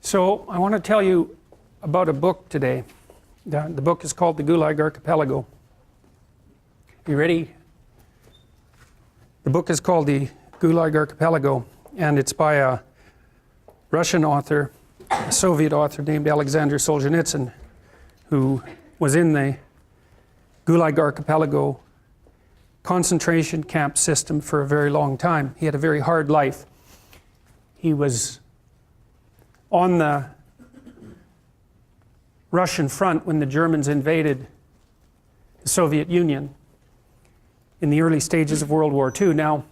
So I want to tell you about a book today. The book is called The Gulag Archipelago. You ready? The book is called The Gulag Archipelago, and it's by a Russian author, a Soviet author named Alexander Solzhenitsyn, who was in the Gulag Archipelago concentration camp system for a very long time. He had a very hard life. He was on the Russian front when the Germans invaded the Soviet Union in the early stages of World War II. Now,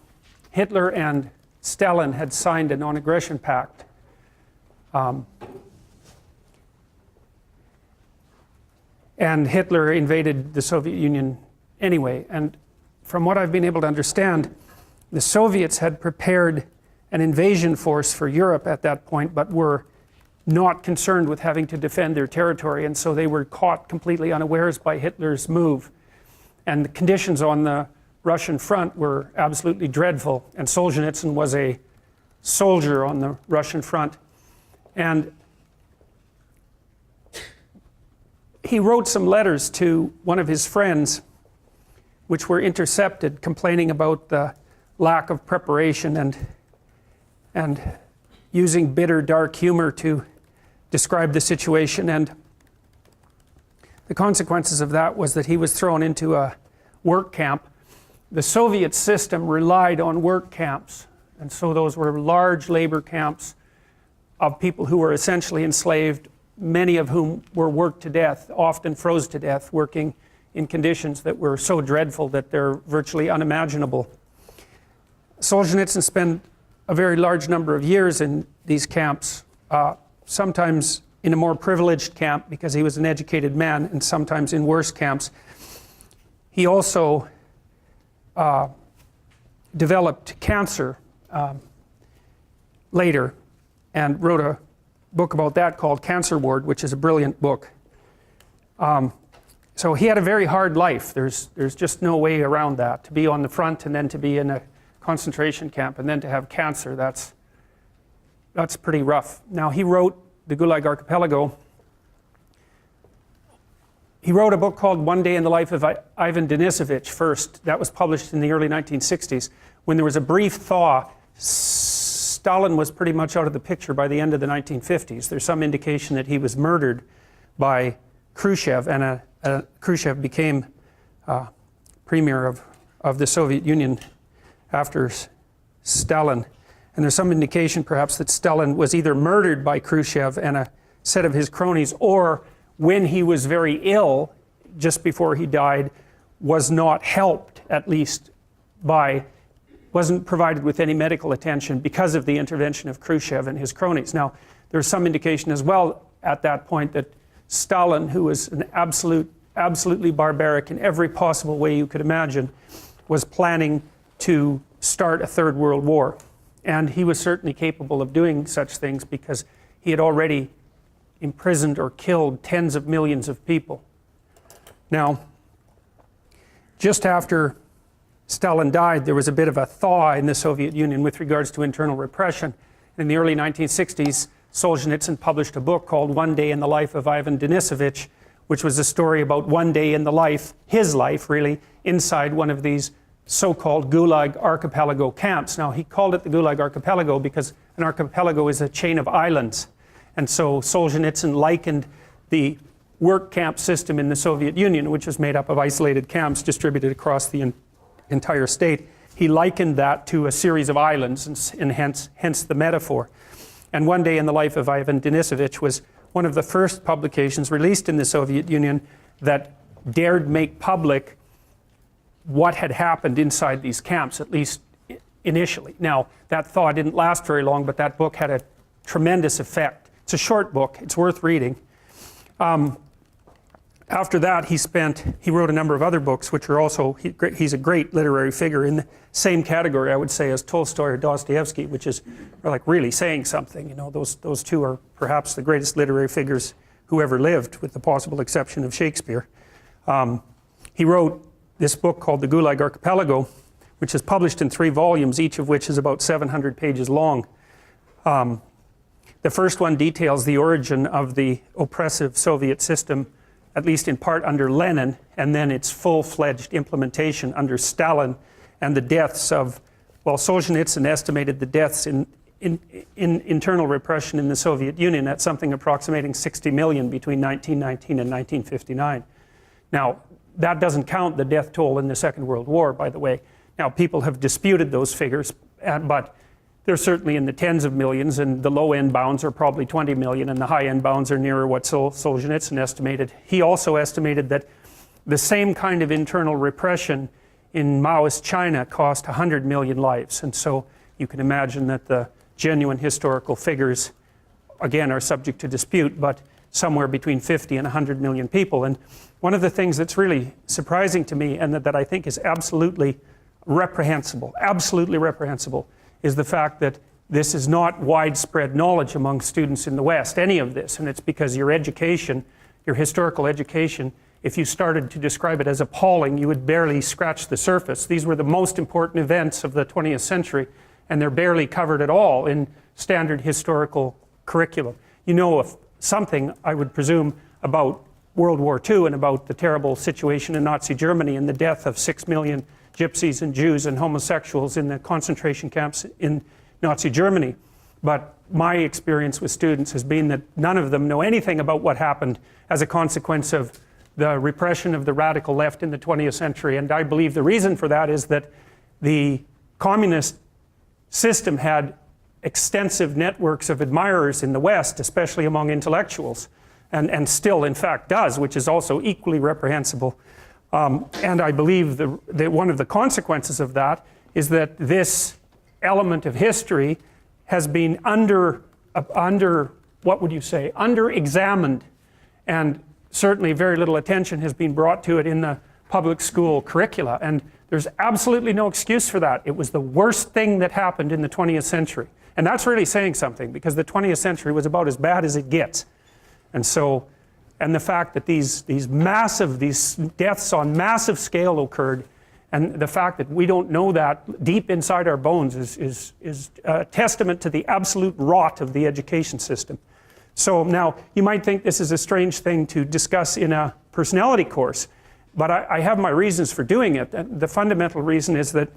Hitler and Stalin had signed a non-aggression pact. And Hitler invaded the Soviet Union anyway. And from what I've been able to understand, the Soviets had prepared an invasion force for Europe at that point, but were not concerned with having to defend their territory, and so they were caught completely unawares by Hitler's move. And the conditions on the Russian front were absolutely dreadful, and Solzhenitsyn was a soldier on the Russian front. And he wrote some letters to one of his friends, which were intercepted, complaining about the lack of preparation and using bitter, dark humor to describe the situation. And the consequences of that was that he was thrown into a work camp. The Soviet system relied on work camps, and so those were large labor camps of people who were essentially enslaved, many of whom were worked to death, often froze to death, working in conditions that were so dreadful that they're virtually unimaginable. Solzhenitsyn spent a very large number of years in these camps, sometimes in a more privileged camp because he was an educated man, and sometimes in worse camps. He also developed cancer later and wrote a book about that called Cancer Ward, which is a brilliant book. So he had a very hard life. There's just no way around that. To be on the front and then to be in a concentration camp and then to have cancer, that's pretty rough. Now, he wrote The Gulag Archipelago. He wrote a book called One Day in the Life of Ivan Denisovich first. That was published in the early 1960s. When there was a brief thaw, Stalin was pretty much out of the picture by the end of the 1950s. There's some indication that he was murdered by Khrushchev, and Khrushchev became premier of the Soviet Union after Stalin. And there's some indication perhaps that Stalin was either murdered by Khrushchev and a set of his cronies, or when he was very ill, just before he died, was not helped, at least wasn't provided with any medical attention because of the intervention of Khrushchev and his cronies. Now, there's some indication as well at that point that Stalin, who was an absolutely barbaric in every possible way you could imagine, was planning to start a third world war. And he was certainly capable of doing such things because he had already imprisoned or killed tens of millions of people. Now, just after Stalin died, there was a bit of a thaw in the Soviet Union with regards to internal repression. In the early 1960s, Solzhenitsyn published a book called One Day in the Life of Ivan Denisovich, which was a story about one day in the life, his life really, inside one of these so-called Gulag Archipelago camps. Now, he called it the Gulag Archipelago because an archipelago is a chain of islands. And so Solzhenitsyn likened the work camp system in the Soviet Union, which was made up of isolated camps distributed across the entire state. He likened that to a series of islands, and hence the metaphor. And One Day in the Life of Ivan Denisovich was one of the first publications released in the Soviet Union that dared make public what had happened inside these camps, at least initially. Now, that thaw didn't last very long, but that book had a tremendous effect. It's a short book. It's worth reading. After that, he wrote a number of other books, which are also, he's a great literary figure in the same category, I would say, as Tolstoy or Dostoevsky, which is like really saying something. You know, those two are perhaps the greatest literary figures who ever lived, with the possible exception of Shakespeare. He wrote this book called The Gulag Archipelago, which is published in 3 volumes, each of which is about 700 pages long. The first one details the origin of the oppressive Soviet system, at least in part under Lenin, and then its full-fledged implementation under Stalin, and the deaths of, well, Solzhenitsyn estimated the deaths in internal repression in the Soviet Union at something approximating 60 million between 1919 and 1959. Now, that doesn't count the death toll in the Second World War, by the way. Now, people have disputed those figures, but they're certainly in the tens of millions, and the low-end bounds are probably 20 million, and the high-end bounds are nearer what Solzhenitsyn estimated. He also estimated that the same kind of internal repression in Maoist China cost 100 million lives, and so you can imagine that the genuine historical figures, again, are subject to dispute, but somewhere between 50 and 100 million people. And one of the things that's really surprising to me, and that I think is absolutely reprehensible, is the fact that this is not widespread knowledge among students in the West, any of this, and it's because your education, your historical education, if you started to describe it as appalling, you would barely scratch the surface. These were the most important events of the 20th century, and they're barely covered at all in standard historical curriculum. You know something, I would presume, about World War II and about the terrible situation in Nazi Germany and the death of 6 million gypsies and Jews and homosexuals in the concentration camps in Nazi Germany. But my experience with students has been that none of them know anything about what happened as a consequence of the repression of the radical left in the 20th century. And I believe the reason for that is that the communist system had extensive networks of admirers in the West, especially among intellectuals, and still in fact does, which is also equally reprehensible. And I believe that one of the consequences of that is that this element of history has been under-examined, and certainly very little attention has been brought to it in the public school curricula, and there's absolutely no excuse for that. It was the worst thing that happened in the 20th century. And that's really saying something, because the 20th century was about as bad as it gets. And so, and the fact that these deaths on massive scale occurred, and the fact that we don't know that deep inside our bones is a testament to the absolute rot of the education system. So now, you might think this is a strange thing to discuss in a personality course, but I have my reasons for doing it. And the fundamental reason is that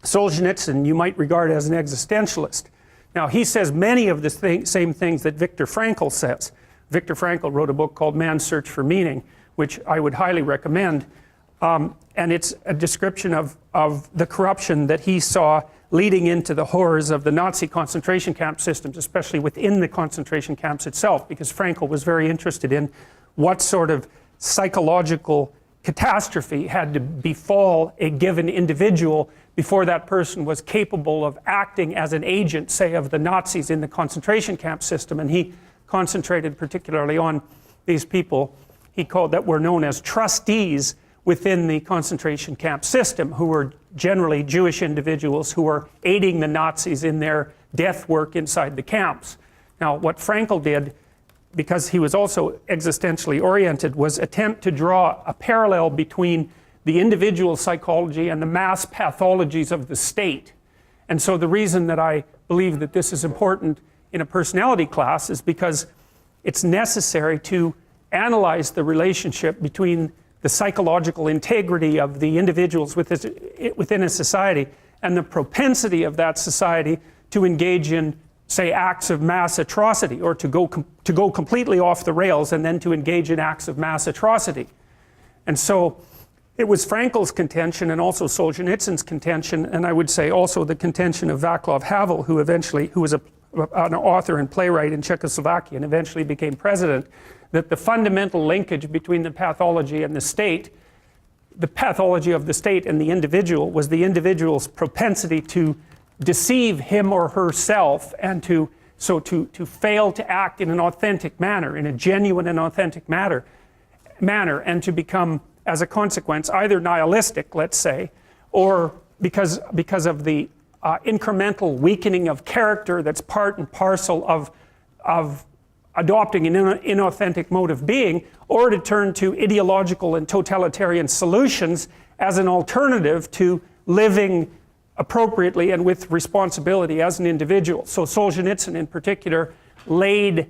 Solzhenitsyn you might regard as an existentialist. Now, he says many of the same things that Viktor Frankl says. Viktor Frankl wrote a book called Man's Search for Meaning, which I would highly recommend. And it's a description of the corruption that he saw leading into the horrors of the Nazi concentration camp systems, especially within the concentration camps itself, because Frankl was very interested in what sort of psychological catastrophe had to befall a given individual before that person was capable of acting as an agent, say, of the Nazis in the concentration camp system. And he concentrated particularly on these people he called that were known as trustees within the concentration camp system, who were generally Jewish individuals who were aiding the Nazis in their death work inside the camps. Now, what Frankl did, because he was also existentially oriented, was attempt to draw a parallel between the individual psychology and the mass pathologies of the state. And so the reason that I believe that this is important in a personality class is because it's necessary to analyze the relationship between the psychological integrity of the individuals within a society and the propensity of that society to engage in, say, acts of mass atrocity, or to go completely off the rails and then to engage in acts of mass atrocity. And so it was Frankl's contention, and also Solzhenitsyn's contention, and I would say also the contention of Václav Havel, who was an author and playwright in Czechoslovakia and eventually became president, that the fundamental linkage between the pathology and the state, the pathology of the state and the individual, was the individual's propensity to deceive him or herself, and to fail to act in an authentic manner, in a genuine and authentic manner, and to become, as a consequence, either nihilistic, let's say, or because of the incremental weakening of character that's part and parcel of adopting an inauthentic mode of being, or to turn to ideological and totalitarian solutions as an alternative to living appropriately and with responsibility as an individual. So Solzhenitsyn in particular laid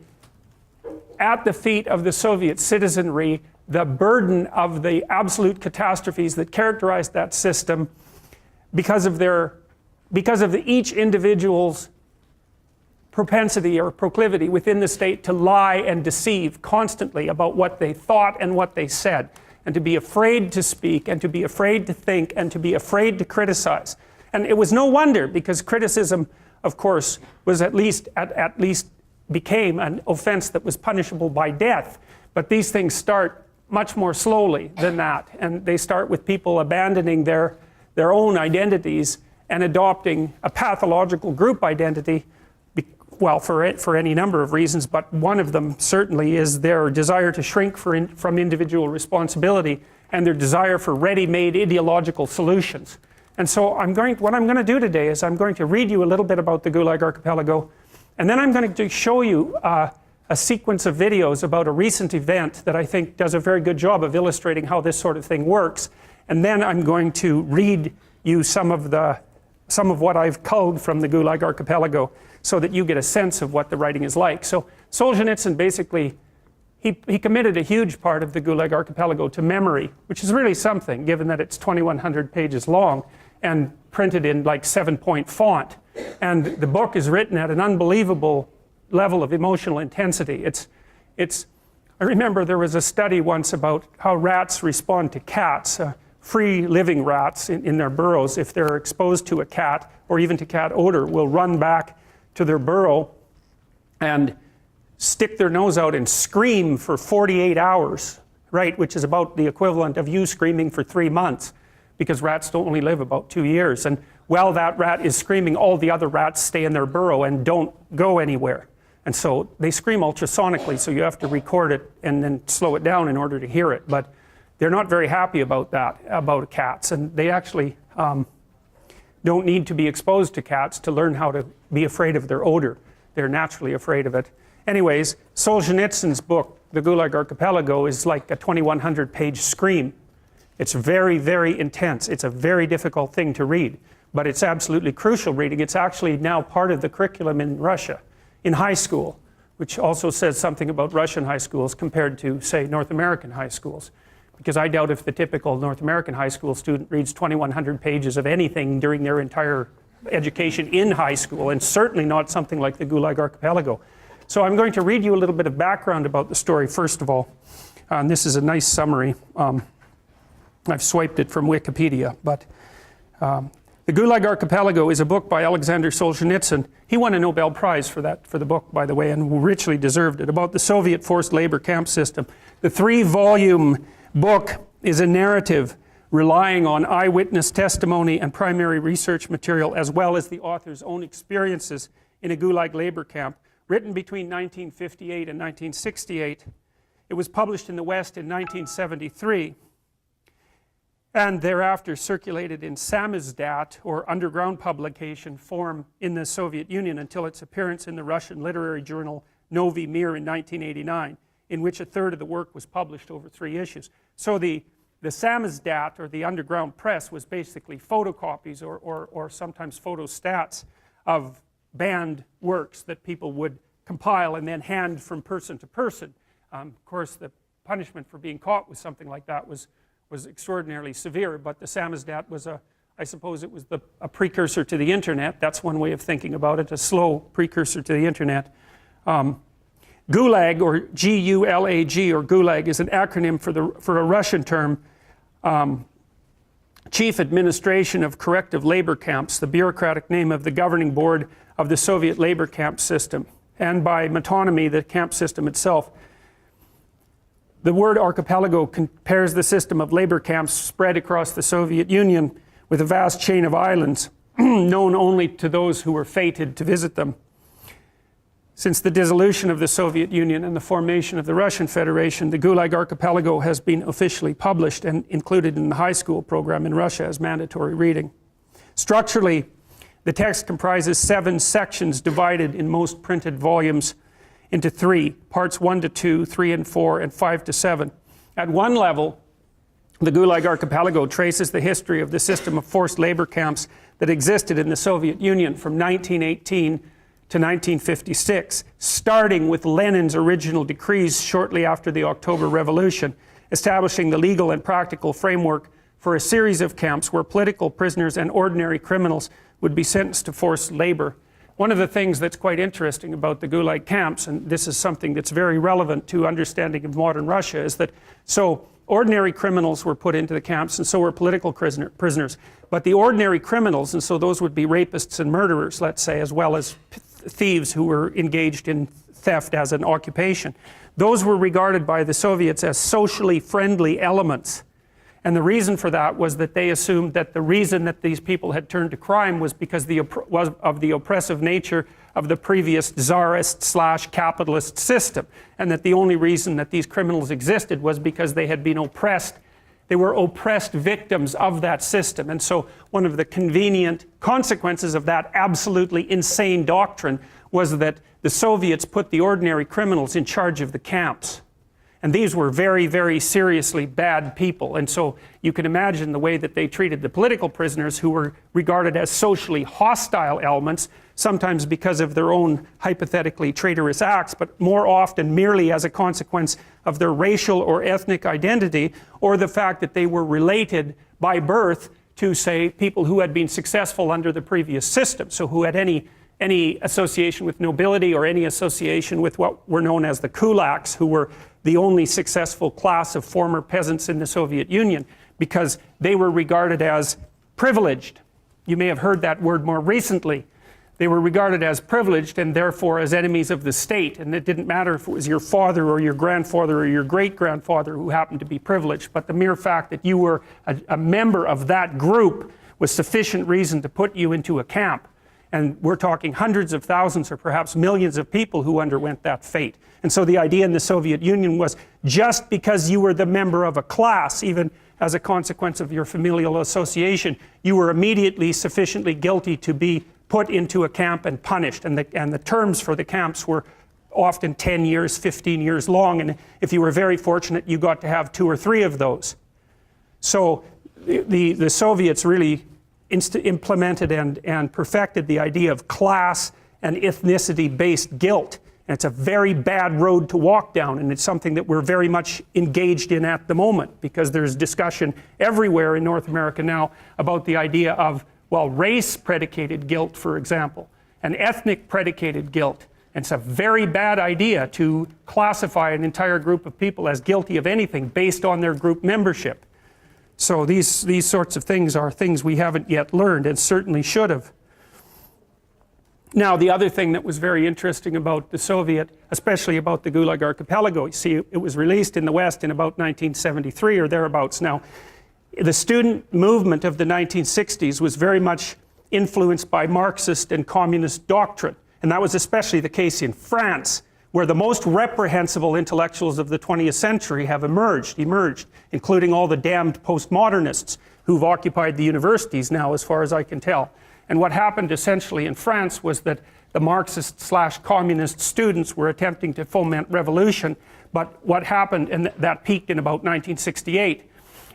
at the feet of the Soviet citizenry the burden of the absolute catastrophes that characterized that system because of each individual's propensity or proclivity within the state to lie and deceive constantly about what they thought and what they said, and to be afraid to speak, and to be afraid to think, and to be afraid to criticize. And it was no wonder, because criticism, of course, was at least became an offense that was punishable by death. But these things start much more slowly than that, and they start with people abandoning their own identities and adopting a pathological group identity, well, for any number of reasons, but one of them certainly is their desire to shrink from individual responsibility and their desire for ready-made ideological solutions. And so what I'm going to do today is I'm going to read you a little bit about the Gulag Archipelago, and then I'm going to show you a sequence of videos about a recent event that I think does a very good job of illustrating how this sort of thing works. And then I'm going to read you some of what I've culled from the Gulag Archipelago, so that you get a sense of what the writing is like. So Solzhenitsyn basically, he committed a huge part of the Gulag Archipelago to memory, which is really something, given that it's 2,100 pages long and printed in like 7-point font. And the book is written at an unbelievable level of emotional intensity. I remember there was a study once about how rats respond to cats, free living rats in their burrows. If they're exposed to a cat or even to cat odor, will run back to their burrow and stick their nose out and scream for 48 hours, right, which is about the equivalent of you screaming for 3 months, because rats don't only live about 2 years. And while that rat is screaming, all the other rats stay in their burrow and don't go anywhere. And so they scream ultrasonically, so you have to record it and then slow it down in order to hear it. But they're not very happy about that, about cats, and they actually don't need to be exposed to cats to learn how to be afraid of their odor. They're naturally afraid of it. Anyways, Solzhenitsyn's book, The Gulag Archipelago, is like a 2,100 page scream. It's very, very intense. It's a very difficult thing to read, but it's absolutely crucial reading. It's actually now part of the curriculum in Russia, in high school, which also says something about Russian high schools compared to, say, North American high schools. Because I doubt if the typical North American high school student reads 2,100 pages of anything during their entire education in high school, and certainly not something like the Gulag Archipelago. So I'm going to read you a little bit of background about the story first of all. And this is a nice summary. I've swiped it from Wikipedia, but the Gulag Archipelago is a book by Alexander Solzhenitsyn. He won a Nobel Prize for the book, by the way, and richly deserved it, about the Soviet forced labor camp system. The 3-volume book is a narrative relying on eyewitness testimony and primary research material, as well as the author's own experiences in a Gulag labor camp, written between 1958 and 1968. It was published in the West in 1973, and thereafter circulated in samizdat, or underground publication form, in the Soviet Union until its appearance in the Russian literary journal Novy Mir in 1989. In which a third of the work was published over 3 issues. So the samizdat, or the underground press, was basically photocopies or sometimes photostats of banned works that people would compile and then hand from person to person. Of course, the punishment for being caught with something like that was extraordinarily severe, but the samizdat was I suppose it was a precursor to the internet. That's one way of thinking about it, a slow precursor to the internet. Gulag, or G-U-L-A-G, or Gulag, is an acronym for a Russian term, Chief Administration of Corrective Labor Camps, the bureaucratic name of the governing board of the Soviet labor camp system, and by metonymy, the camp system itself. The word archipelago compares the system of labor camps spread across the Soviet Union with a vast chain of islands, known only to those who were fated to visit them. Since the dissolution of the Soviet Union and the formation of the Russian Federation, the Gulag Archipelago has been officially published and included in the high school program in Russia as mandatory reading. Structurally, the text comprises 7 sections divided in most printed volumes into 3, parts 1 to 2, 3 and 4, and 5 to 7. At one level, the Gulag Archipelago traces the history of the system of forced labor camps that existed in the Soviet Union from 1918 to 1956, starting with Lenin's original decrees shortly after the October Revolution, establishing the legal and practical framework for a series of camps where political prisoners and ordinary criminals would be sentenced to forced labor. One of the things that's quite interesting about the Gulag camps, and this is something that's very relevant to understanding of modern Russia, is that so ordinary criminals were put into the camps and so were political prisoners. But the ordinary criminals, and so those would be rapists and murderers, let's say, as well as thieves who were engaged in theft as an occupation, those were regarded by the Soviets as socially friendly elements. And the reason for that was that they assumed that the reason that these people had turned to crime was because of the oppressive nature of the previous czarist/capitalist system, and that the only reason that these criminals existed was because they had been oppressed. They were oppressed victims of that system. And so one of the convenient consequences of that absolutely insane doctrine was that the Soviets put the ordinary criminals in charge of the camps. And these were very, very seriously bad people. And so you can imagine the way that they treated the political prisoners, who were regarded as socially hostile elements, sometimes because of their own hypothetically traitorous acts, but more often merely as a consequence of their racial or ethnic identity, or the fact that they were related by birth to, say, people who had been successful under the previous system, so who had any association with nobility or any association with what were known as the kulaks, who were the only successful class of former peasants in the Soviet Union, because they were regarded as privileged. You may have heard that word more recently. They were regarded as privileged and therefore as enemies of the state, and it didn't matter if it was your father or your grandfather or your great-grandfather who happened to be privileged, but the mere fact that you were a member of that group was sufficient reason to put you into a camp. And we're talking hundreds of thousands or perhaps millions of people who underwent that fate. And so the idea in the Soviet Union was, just because you were the member of a class, even as a consequence of your familial association, you were immediately sufficiently guilty to be put into a camp and punished. And the terms for the camps were often 10 years, 15 years long. And if you were very fortunate, you got to have 2 or 3 of those. So the Soviets really implemented and perfected the idea of class and ethnicity-based guilt. And it's a very bad road to walk down, and it's something that we're very much engaged in at the moment, because there's discussion everywhere in North America now about the idea of, well, race-predicated guilt, for example, and ethnic-predicated guilt. And it's a very bad idea to classify an entire group of people as guilty of anything based on their group membership. So these sorts of things are things we haven't yet learned, and certainly should have. Now, the other thing that was very interesting about the Soviet, especially about the Gulag Archipelago, you see, it was released in the West in about 1973 or thereabouts. Now, the student movement of the 1960s was very much influenced by Marxist and communist doctrine, and that was especially the case in France, where the most reprehensible intellectuals of the 20th century have emerged, including all the damned postmodernists who've occupied the universities now, as far as I can tell. And what happened essentially in France was that the Marxist/communist students were attempting to foment revolution, but what happened, and that peaked in about 1968,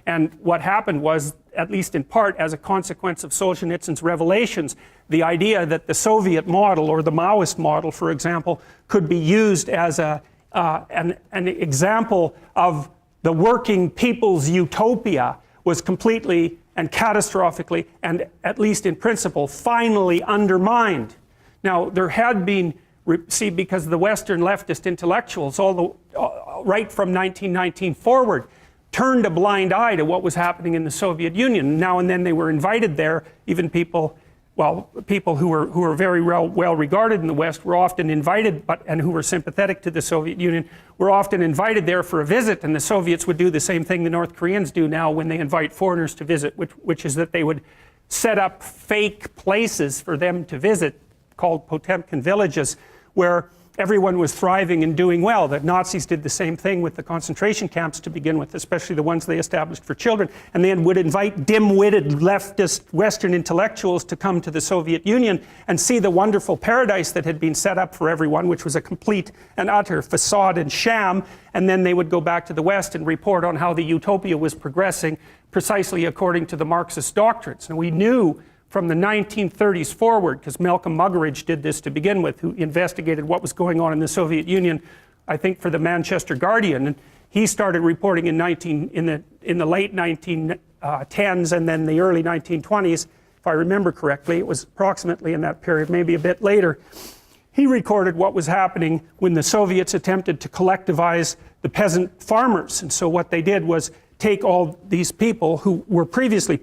and what happened was, at least in part as a consequence of Solzhenitsyn's revelations, the idea that the Soviet model, or the Maoist model, for example, could be used as an example of the working people's utopia was completely and catastrophically, and at least in principle, finally undermined. Now, there had been, because the Western leftist intellectuals, right from 1919 forward, turned a blind eye to what was happening in the Soviet Union. Now and then they were invited there, even people who were very well regarded in the West were often invited, and who were sympathetic to the Soviet Union, were often invited there for a visit, and the Soviets would do the same thing the North Koreans do now when they invite foreigners to visit, which is that they would set up fake places for them to visit, called Potemkin villages, where everyone was thriving and doing well. The Nazis did the same thing with the concentration camps to begin with, especially the ones they established for children, and then would invite dim-witted leftist Western intellectuals to come to the Soviet Union and see the wonderful paradise that had been set up for everyone, which was a complete and utter facade and sham, and then they would go back to the West and report on how the utopia was progressing precisely according to the Marxist doctrines. And we knew from the 1930s forward, because Malcolm Muggeridge did this to begin with, who investigated what was going on in the Soviet Union, I think for the Manchester Guardian, and he started reporting in the late 1910s and then the early 1920s, if I remember correctly. It was approximately in that period, maybe a bit later. He recorded what was happening when the Soviets attempted to collectivize the peasant farmers. And so what they did was take all these people who were previously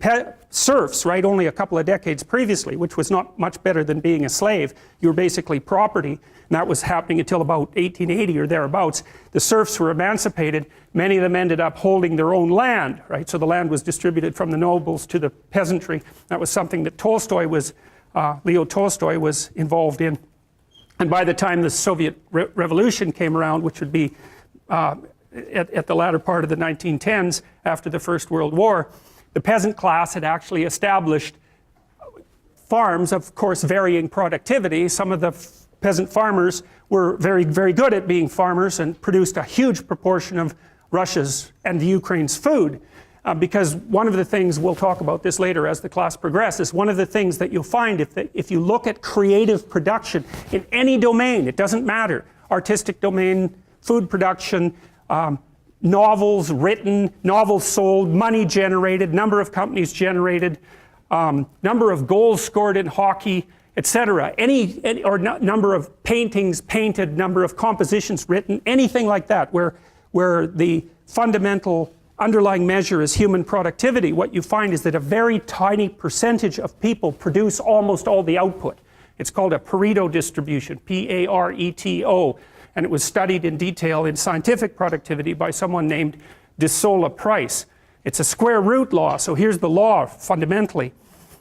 serfs, right, only a couple of decades previously, which was not much better than being a slave. You were basically property, and that was happening until about 1880 or thereabouts. The serfs were emancipated. Many of them ended up holding their own land, right, so the land was distributed from the nobles to the peasantry. That was something that Leo Tolstoy was involved in. And by the time the Soviet Revolution came around, which would be at the latter part of the 1910s, after the First World War, the peasant class had actually established farms, of course varying productivity. Some of the peasant farmers were very, very good at being farmers and produced a huge proportion of Russia's and the Ukraine's food. Because one of the things, we'll talk about this later as the class progresses, one of the things that you'll find if you look at creative production in any domain, it doesn't matter, artistic domain, food production, novels written, novels sold, money generated, number of companies generated, number of goals scored in hockey, etc. Or number of paintings painted, number of compositions written, anything like that, where the fundamental underlying measure is human productivity, what you find is that a very tiny percentage of people produce almost all the output. It's called a Pareto distribution, P-A-R-E-T-O, and it was studied in detail in scientific productivity by someone named de Sola Price. It's a square root law, so here's the law fundamentally.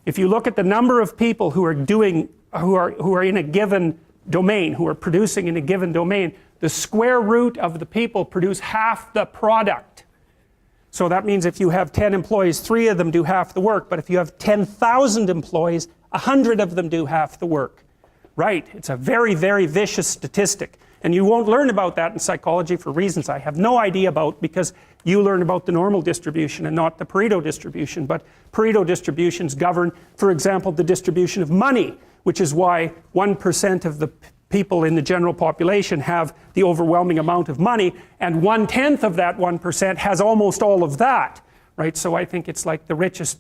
If you look at the number of people who are in a given domain, who are producing in a given domain, the square root of the people produce half the product. So that means if you have 10 employees, 3 of them do half the work, but if you have 10,000 employees, 100 of them do half the work. Right, it's a very, very vicious statistic. And you won't learn about that in psychology for reasons I have no idea about, because you learn about the normal distribution and not the Pareto distribution. But Pareto distributions govern, for example, the distribution of money, which is why 1% of the people in the general population have the overwhelming amount of money, and 1/10 of that 1% has almost all of that, right? So I think it's like the richest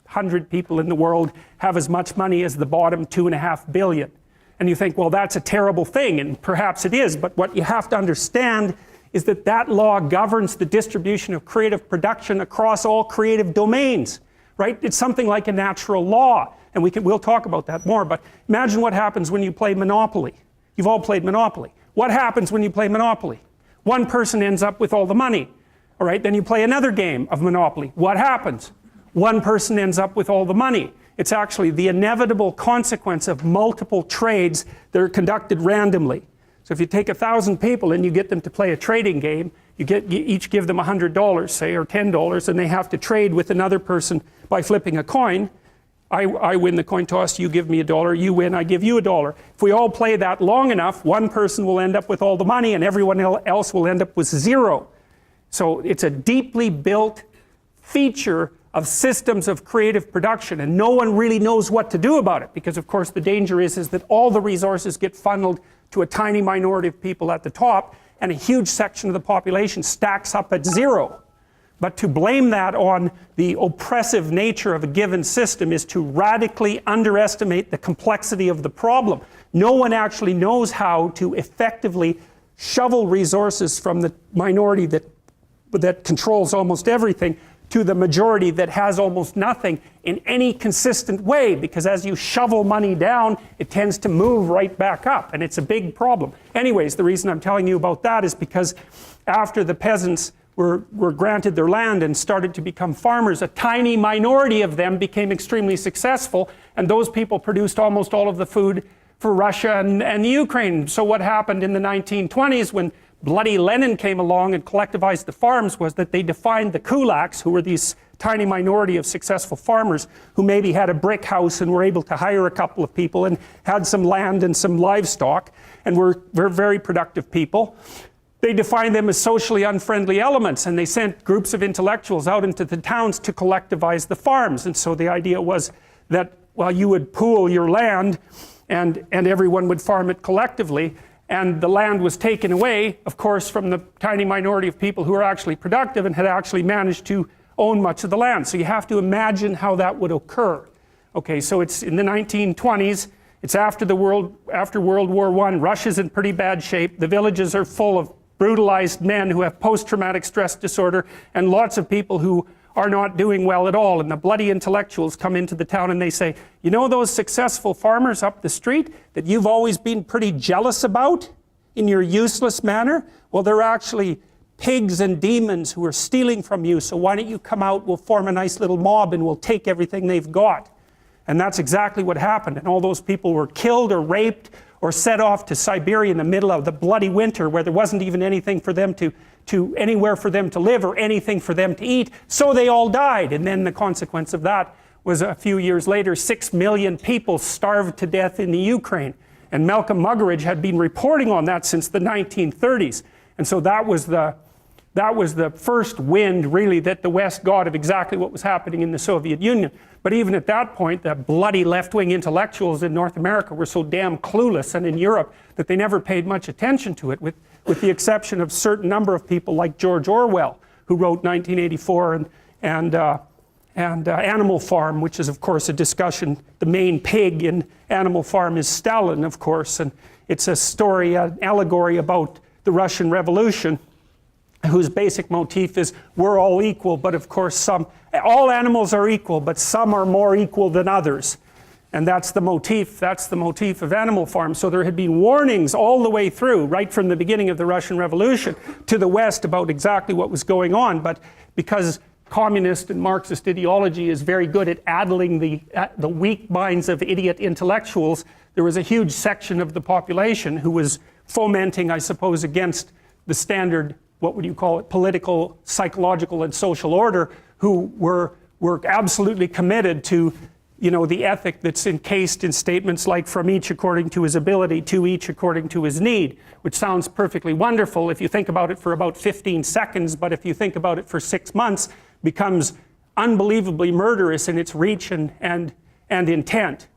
100 people in the world have as much money as the bottom 2.5 billion. And you think, well, that's a terrible thing, and perhaps it is, but what you have to understand is that that law governs the distribution of creative production across all creative domains, right? It's something like a natural law. And we'll talk about that more, but imagine what happens when you play Monopoly. You've all played Monopoly. What happens when you play Monopoly? One person ends up with all the money. All right, then you play another game of Monopoly. What happens? One person ends up with all the money. It's actually the inevitable consequence of multiple trades that are conducted randomly. So if you take 1,000 people and you get them to play a trading game, you each give them $100, say, or $10, and they have to trade with another person by flipping a coin. I win the coin toss, you give me $1, you win, I give you $1. If we all play that long enough, one person will end up with all the money and everyone else will end up with 0. So it's a deeply built feature of systems of creative production, and no one really knows what to do about it, because of course the danger is that all the resources get funneled to a tiny minority of people at the top, and a huge section of the population stacks up at 0. But to blame that on the oppressive nature of a given system is to radically underestimate the complexity of the problem. No one actually knows how to effectively shovel resources from the minority that controls almost everything to the majority that has almost nothing in any consistent way, because as you shovel money down, it tends to move right back up, and it's a big problem. Anyways, the reason I'm telling you about that is because after the peasants were granted their land and started to become farmers, a tiny minority of them became extremely successful, and those people produced almost all of the food for Russia and the Ukraine. So what happened in the 1920s when bloody Lenin came along and collectivized the farms was that they defined the kulaks, who were these tiny minority of successful farmers who maybe had a brick house and were able to hire a couple of people and had some land and some livestock and were very productive people. They defined them as socially unfriendly elements, and they sent groups of intellectuals out into the towns to collectivize the farms. And so the idea was that Well, you would pool your land and everyone would farm it collectively, and the land was taken away, of course, from the tiny minority of people who were actually productive and had actually managed to own much of the land. So you have to imagine how that would occur. Okay, so it's in the 1920s, it's after World War I, Russia's in pretty bad shape, the villages are full of brutalized men who have post-traumatic stress disorder, and lots of people who are not doing well at all, and the bloody intellectuals come into the town and they say, you know those successful farmers up the street that you've always been pretty jealous about in your useless manner? Well, they're actually pigs and demons who are stealing from you, so why don't you come out, we'll form a nice little mob and we'll take everything they've got. And that's exactly what happened, and all those people were killed or raped or set off to Siberia in the middle of the bloody winter where there wasn't even anything for them anywhere for them to live or anything for them to eat, so they all died. And then the consequence of that was a few years later, 6 million people starved to death in the Ukraine. And Malcolm Muggeridge had been reporting on that since the 1930s. And so that was the first wind, really, that the West got of exactly what was happening in the Soviet Union. But even at that point, the bloody left-wing intellectuals in North America were so damn clueless, and in Europe, that they never paid much attention to it, with the exception of a certain number of people like George Orwell, who wrote 1984 and Animal Farm, which is, of course, a discussion. The main pig in Animal Farm is Stalin, of course, and it's a story, an allegory about the Russian Revolution, whose basic motif is we're all equal, but of course all animals are equal, but some are more equal than others. And that's the motif of Animal Farm. So there had been warnings all the way through, right from the beginning of the Russian Revolution to the West, about exactly what was going on. But because communist and Marxist ideology is very good at addling the weak minds of idiot intellectuals, there was a huge section of the population who was fomenting, I suppose, against the standard, what would you call it, political, psychological, and social order, who were absolutely committed to, you know, the ethic that's encased in statements like from each according to his ability to each according to his need, which sounds perfectly wonderful if you think about it for about 15 seconds, but if you think about it for 6 months, becomes unbelievably murderous in its reach and intent.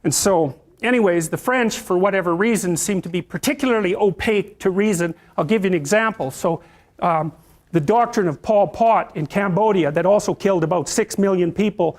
And so, anyways, the French, for whatever reason, seem to be particularly opaque to reason. I'll give you an example. So the doctrine of Pol Pot in Cambodia that also killed about 6 million people.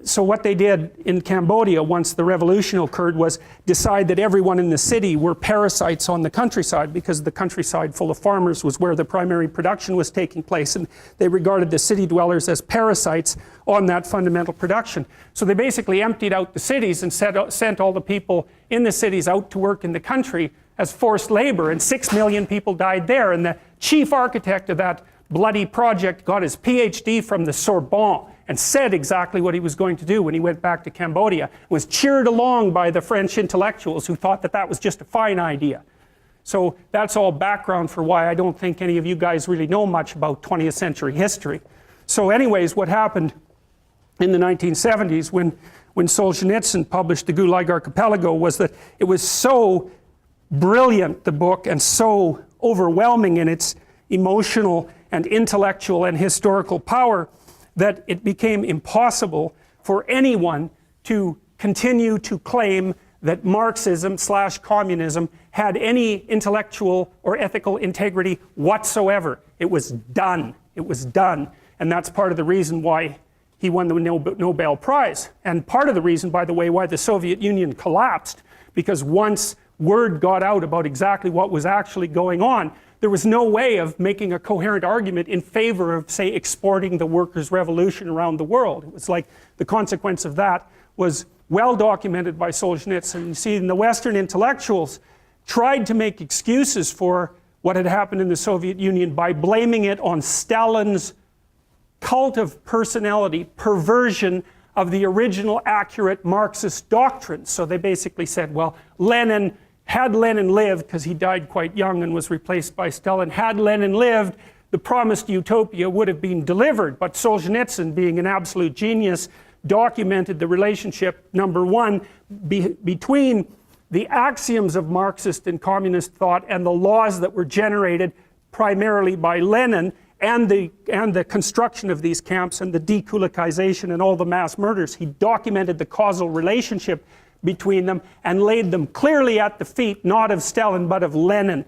So what they did in Cambodia once the revolution occurred was decide that everyone in the city were parasites on the countryside, because the countryside full of farmers was where the primary production was taking place, and they regarded the city dwellers as parasites on that fundamental production. So they basically emptied out the cities and sent all the people in the cities out to work in the country as forced labor, and 6 million people died there. And the chief architect of that bloody project got his PhD from the Sorbonne and said exactly what he was going to do when he went back to Cambodia, was cheered along by the French intellectuals who thought that that was just a fine idea. So that's all background for why I don't think any of you guys really know much about 20th century history. So anyways, what happened in the 1970s when Solzhenitsyn published the Gulag Archipelago was that it was so brilliant, the book, and so overwhelming in its emotional and intellectual and historical power, that it became impossible for anyone to continue to claim that Marxism/communism had any intellectual or ethical integrity whatsoever. It was done. It was done. And that's part of the reason why he won the Nobel Prize. And part of the reason, by the way, why the Soviet Union collapsed, because once word got out about exactly what was actually going on, there was no way of making a coherent argument in favor of, say, exporting the workers' revolution around the world. It was like the consequence of that was well documented by Solzhenitsyn. You see, the Western intellectuals tried to make excuses for what had happened in the Soviet Union by blaming it on Stalin's cult of personality, perversion of the original accurate Marxist doctrines. So they basically said, well, had Lenin lived, because he died quite young and was replaced by Stalin, had Lenin lived, the promised utopia would have been delivered. But Solzhenitsyn, being an absolute genius, documented the relationship, number one, between the axioms of Marxist and communist thought and the laws that were generated primarily by Lenin, and the construction of these camps and the dekulakization and all the mass murders. He documented the causal relationship between them and laid them clearly at the feet, not of Stalin, but of Lenin.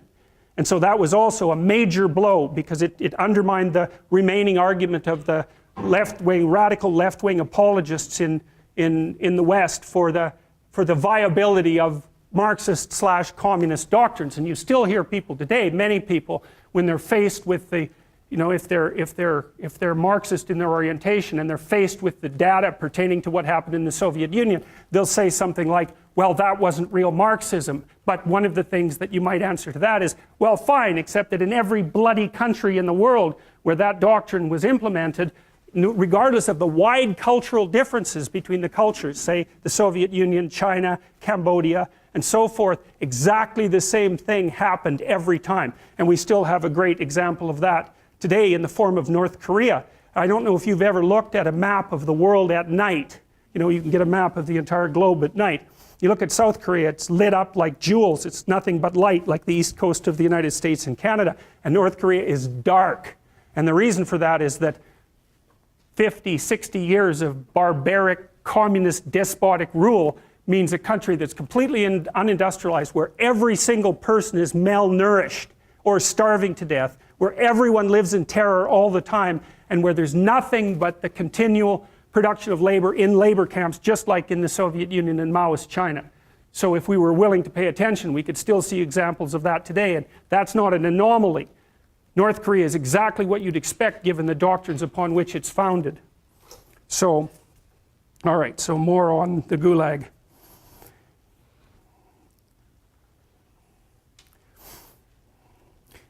And so that was also a major blow, because it undermined the remaining argument of the left-wing, radical left-wing apologists in the West for the viability of Marxist/communist doctrines. And you still hear people today, many people, when they're faced with the, you know, if they're Marxist in their orientation and they're faced with the data pertaining to what happened in the Soviet Union, they'll say something like, well, that wasn't real Marxism. But one of the things that you might answer to that is, well, fine, except that in every bloody country in the world where that doctrine was implemented, regardless of the wide cultural differences between the cultures, say the Soviet Union, China, Cambodia, and so forth, exactly the same thing happened every time. And we still have a great example of that today in the form of North Korea. I don't know if you've ever looked at a map of the world at night. You know, you can get a map of the entire globe at night. You look at South Korea, it's lit up like jewels. It's nothing but light, like the east coast of the United States and Canada. And North Korea is dark. And the reason for that is that 50, 60 years of barbaric, communist, despotic rule means a country that's completely unindustrialized, where every single person is malnourished or starving to death, where everyone lives in terror all the time, and where there's nothing but the continual production of labor in labor camps, just like in the Soviet Union and Maoist China. So if we were willing to pay attention, we could still see examples of that today, and that's not an anomaly. North Korea is exactly what you'd expect given the doctrines upon which it's founded. So, all right, so more on the Gulag.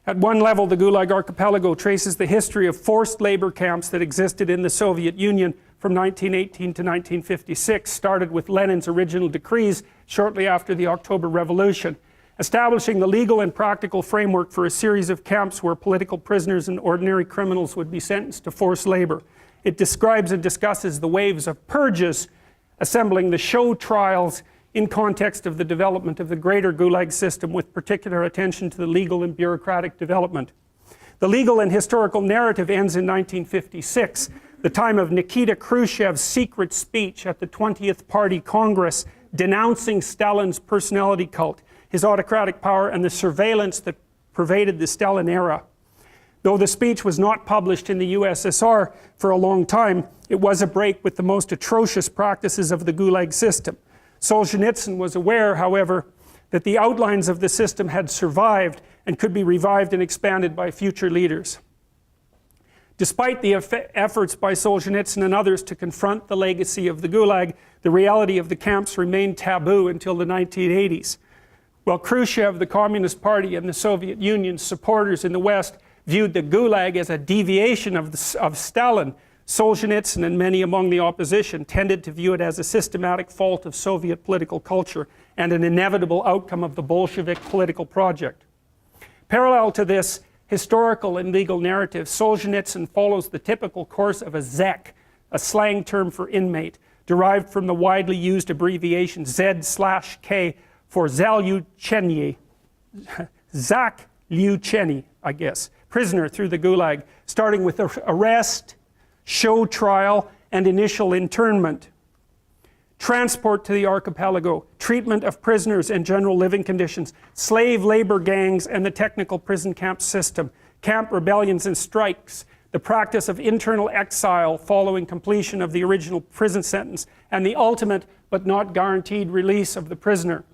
At one level, the Gulag Archipelago traces the history of forced labor camps that existed in the Soviet Union from 1918 to 1956, started with Lenin's original decrees shortly after the October Revolution, establishing the legal and practical framework for a series of camps where political prisoners and ordinary criminals would be sentenced to forced labor. It describes and discusses the waves of purges, assembling the show trials in context of the development of the greater Gulag system, with particular attention to the legal and bureaucratic development. The legal and historical narrative ends in 1956, the time of Nikita Khrushchev's secret speech at the 20th Party Congress, denouncing Stalin's personality cult, his autocratic power, and the surveillance that pervaded the Stalin era. Though the speech was not published in the USSR for a long time, it was a break with the most atrocious practices of the Gulag system. Solzhenitsyn was aware, however, that the outlines of the system had survived and could be revived and expanded by future leaders. Despite the efforts by Solzhenitsyn and others to confront the legacy of the Gulag, the reality of the camps remained taboo until the 1980s. While Khrushchev, the Communist Party, and the Soviet Union's supporters in the West viewed the Gulag as a deviation of Stalin, Solzhenitsyn and many among the opposition tended to view it as a systematic fault of Soviet political culture and an inevitable outcome of the Bolshevik political project. Parallel to this historical and legal narrative, Solzhenitsyn follows the typical course of a zek, a slang term for inmate, derived from the widely used abbreviation Z/K for Zalyucheny, Zalyucheny, I guess, prisoner through the Gulag, starting with arrest, show trial, and initial internment. Transport to the archipelago, treatment of prisoners and general living conditions, slave labor gangs and the technical prison camp system, camp rebellions and strikes, the practice of internal exile following completion of the original prison sentence, and the ultimate but not guaranteed release of the prisoner.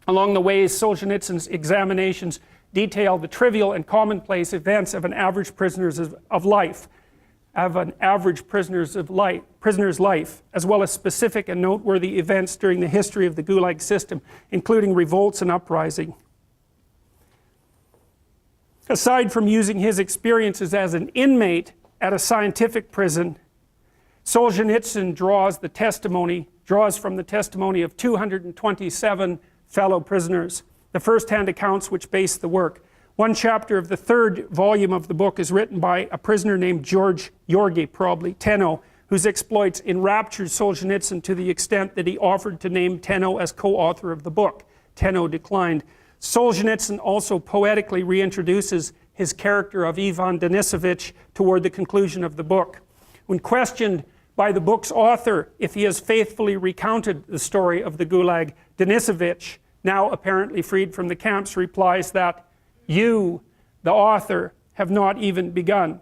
Along the way, Solzhenitsyn's examinations detail the trivial and commonplace events of an average prisoner's life, prisoner's life, as well as specific and noteworthy events during the history of the Gulag system, including revolts and uprising. Aside from using his experiences as an inmate at a scientific prison, Solzhenitsyn draws from the testimony of 227 fellow prisoners, the first-hand accounts which base the work. One chapter of the third volume of the book is written by a prisoner named Georgi, probably, Tenno, whose exploits enraptured Solzhenitsyn to the extent that he offered to name Tenno as co-author of the book. Tenno declined. Solzhenitsyn also poetically reintroduces his character of Ivan Denisovich toward the conclusion of the book. When questioned by the book's author if he has faithfully recounted the story of the Gulag, Denisovich, now apparently freed from the camps, replies that you, the author, have not even begun.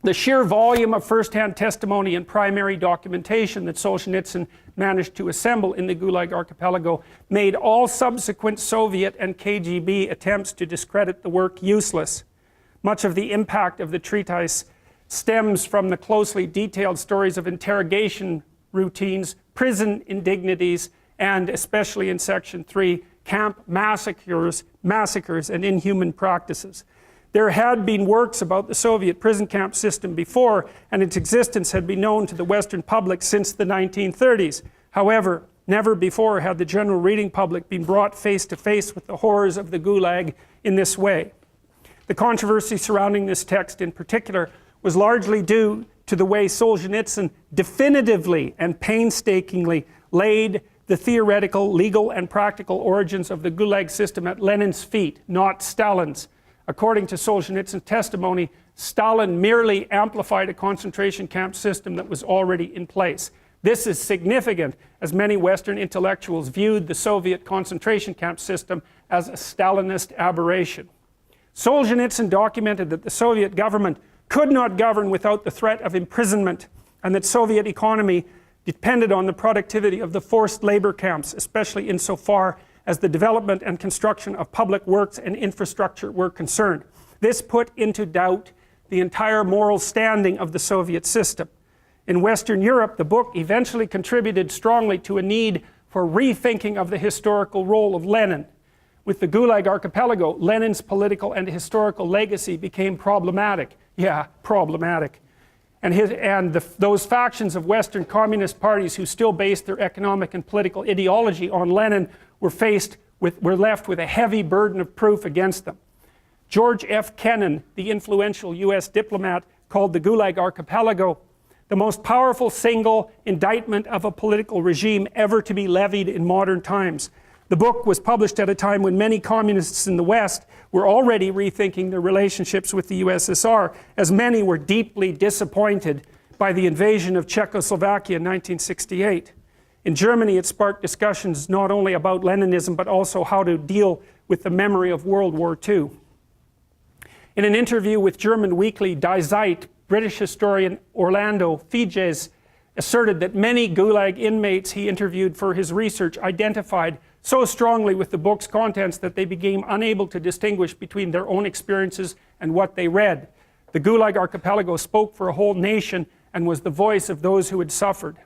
The sheer volume of first-hand testimony and primary documentation that Solzhenitsyn managed to assemble in the Gulag archipelago made all subsequent Soviet and KGB attempts to discredit the work useless. Much of the impact of the treatise stems from the closely detailed stories of interrogation routines, prison indignities, and especially in section 3, camp massacres and inhuman practices. There had been works about the Soviet prison camp system before, and its existence had been known to the Western public since the 1930s. However, never before had the general reading public been brought face to face with the horrors of the Gulag in this way. The controversy surrounding this text in particular was largely due to the way Solzhenitsyn definitively and painstakingly laid the theoretical, legal, and practical origins of the Gulag system at Lenin's feet, not Stalin's. According to Solzhenitsyn's testimony, Stalin merely amplified a concentration camp system that was already in place. This is significant, as many Western intellectuals viewed the Soviet concentration camp system as a Stalinist aberration. Solzhenitsyn documented that the Soviet government could not govern without the threat of imprisonment, and that Soviet economy depended on the productivity of the forced labor camps, especially insofar as the development and construction of public works and infrastructure were concerned. This put into doubt the entire moral standing of the Soviet system. In Western Europe, the book eventually contributed strongly to a need for rethinking of the historical role of Lenin. With the Gulag archipelago, Lenin's political and historical legacy became problematic. Yeah, problematic. And those factions of Western communist parties who still based their economic and political ideology on Lenin were left with a heavy burden of proof against them. George F. Kennan, the influential US diplomat, called the Gulag archipelago the most powerful single indictment of a political regime ever to be levied in modern times. The book was published at a time when many communists in the West were already rethinking their relationships with the USSR, as many were deeply disappointed by the invasion of Czechoslovakia in 1968. In Germany, it sparked discussions not only about Leninism, but also how to deal with the memory of World War II. In an interview with German weekly Die Zeit, British historian Orlando Figes asserted that many Gulag inmates he interviewed for his research identified so strongly with the book's contents that they became unable to distinguish between their own experiences and what they read. The Gulag archipelago spoke for a whole nation and was the voice of those who had suffered.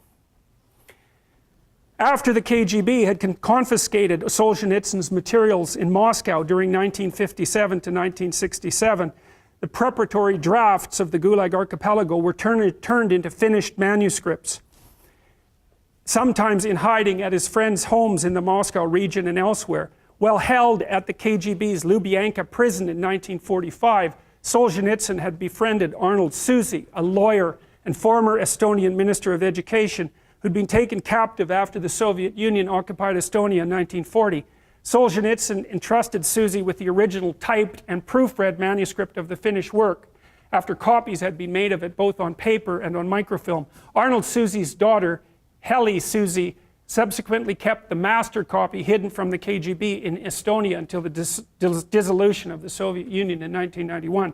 After the KGB had confiscated Solzhenitsyn's materials in Moscow during 1957 to 1967, the preparatory drafts of the Gulag archipelago were turned into finished manuscripts, sometimes in hiding at his friends' homes in the Moscow region and elsewhere. While held at the KGB's Lubyanka prison in 1945, Solzhenitsyn had befriended Arnold Susy, a lawyer and former Estonian Minister of Education, who'd been taken captive after the Soviet Union occupied Estonia in 1940. Solzhenitsyn entrusted Susy with the original typed and proofread manuscript of the finished work, after copies had been made of it both on paper and on microfilm. Arnold Susy's daughter, Heli Susy, subsequently kept the master copy hidden from the KGB in Estonia until the dissolution of the Soviet Union in 1991.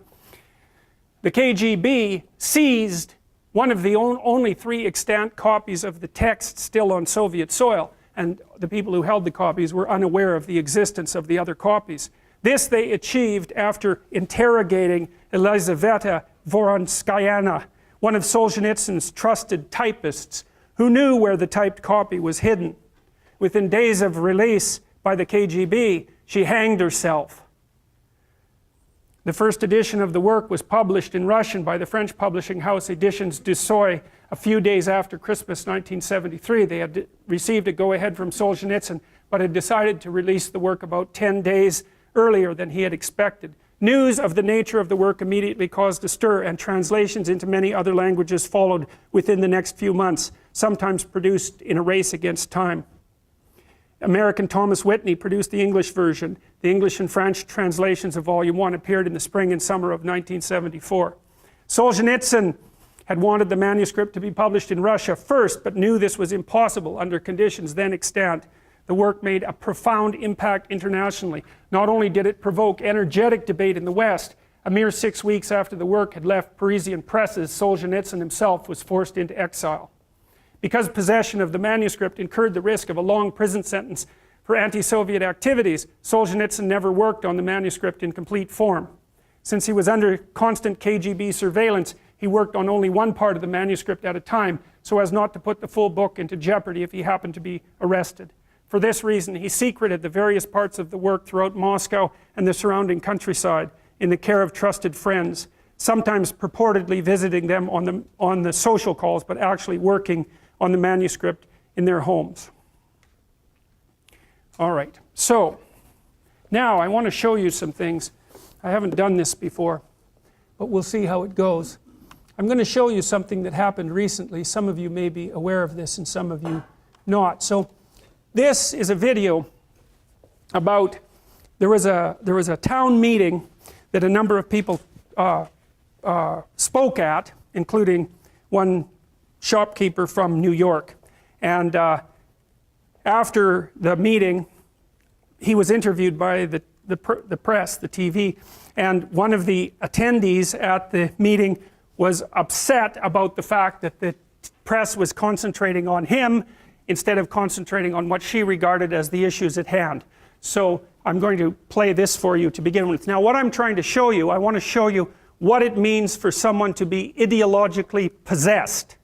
The KGB seized one of the only 3 extant copies of the text still on Soviet soil, and the people who held the copies were unaware of the existence of the other copies. This they achieved after interrogating Elizaveta Voronskayana, one of Solzhenitsyn's trusted typists, who knew where the typed copy was hidden. Within days of release by the KGB, she hanged herself. The first edition of the work was published in Russian by the French publishing house Editions du Seuil a few days after Christmas 1973. They had received a go-ahead from Solzhenitsyn, but had decided to release the work about 10 days earlier than he had expected. News of the nature of the work immediately caused a stir, and translations into many other languages followed within the next few months, sometimes produced in a race against time. American Thomas Whitney produced the English version. The English and French translations of Volume 1 appeared in the spring and summer of 1974. Solzhenitsyn had wanted the manuscript to be published in Russia first, but knew this was impossible under conditions then extant. The work made a profound impact internationally. Not only did it provoke energetic debate in the West, a mere 6 weeks after the work had left Parisian presses, Solzhenitsyn himself was forced into exile. Because possession of the manuscript incurred the risk of a long prison sentence for anti-Soviet activities, Solzhenitsyn never worked on the manuscript in complete form. Since he was under constant KGB surveillance, he worked on only one part of the manuscript at a time, so as not to put the full book into jeopardy if he happened to be arrested. For this reason, he secreted the various parts of the work throughout Moscow and the surrounding countryside in the care of trusted friends, sometimes purportedly visiting them on the social calls, but actually working on the manuscript in their homes. All right, so now I want to show you some things. I haven't done this before, but we'll see how it goes. I'm going to show you something that happened recently. Some of you may be aware of this and some of you not. So this is a video about, there was a town meeting that a number of people spoke at, including one shopkeeper from New York. And after the meeting, he was interviewed by the press, the TV, and one of the attendees at the meeting was upset about the fact that the press was concentrating on him instead of concentrating on what she regarded as the issues at hand. So I'm going to play this for you to begin with. Now, what I'm trying to show you, I want to show you what it means for someone to be ideologically possessed.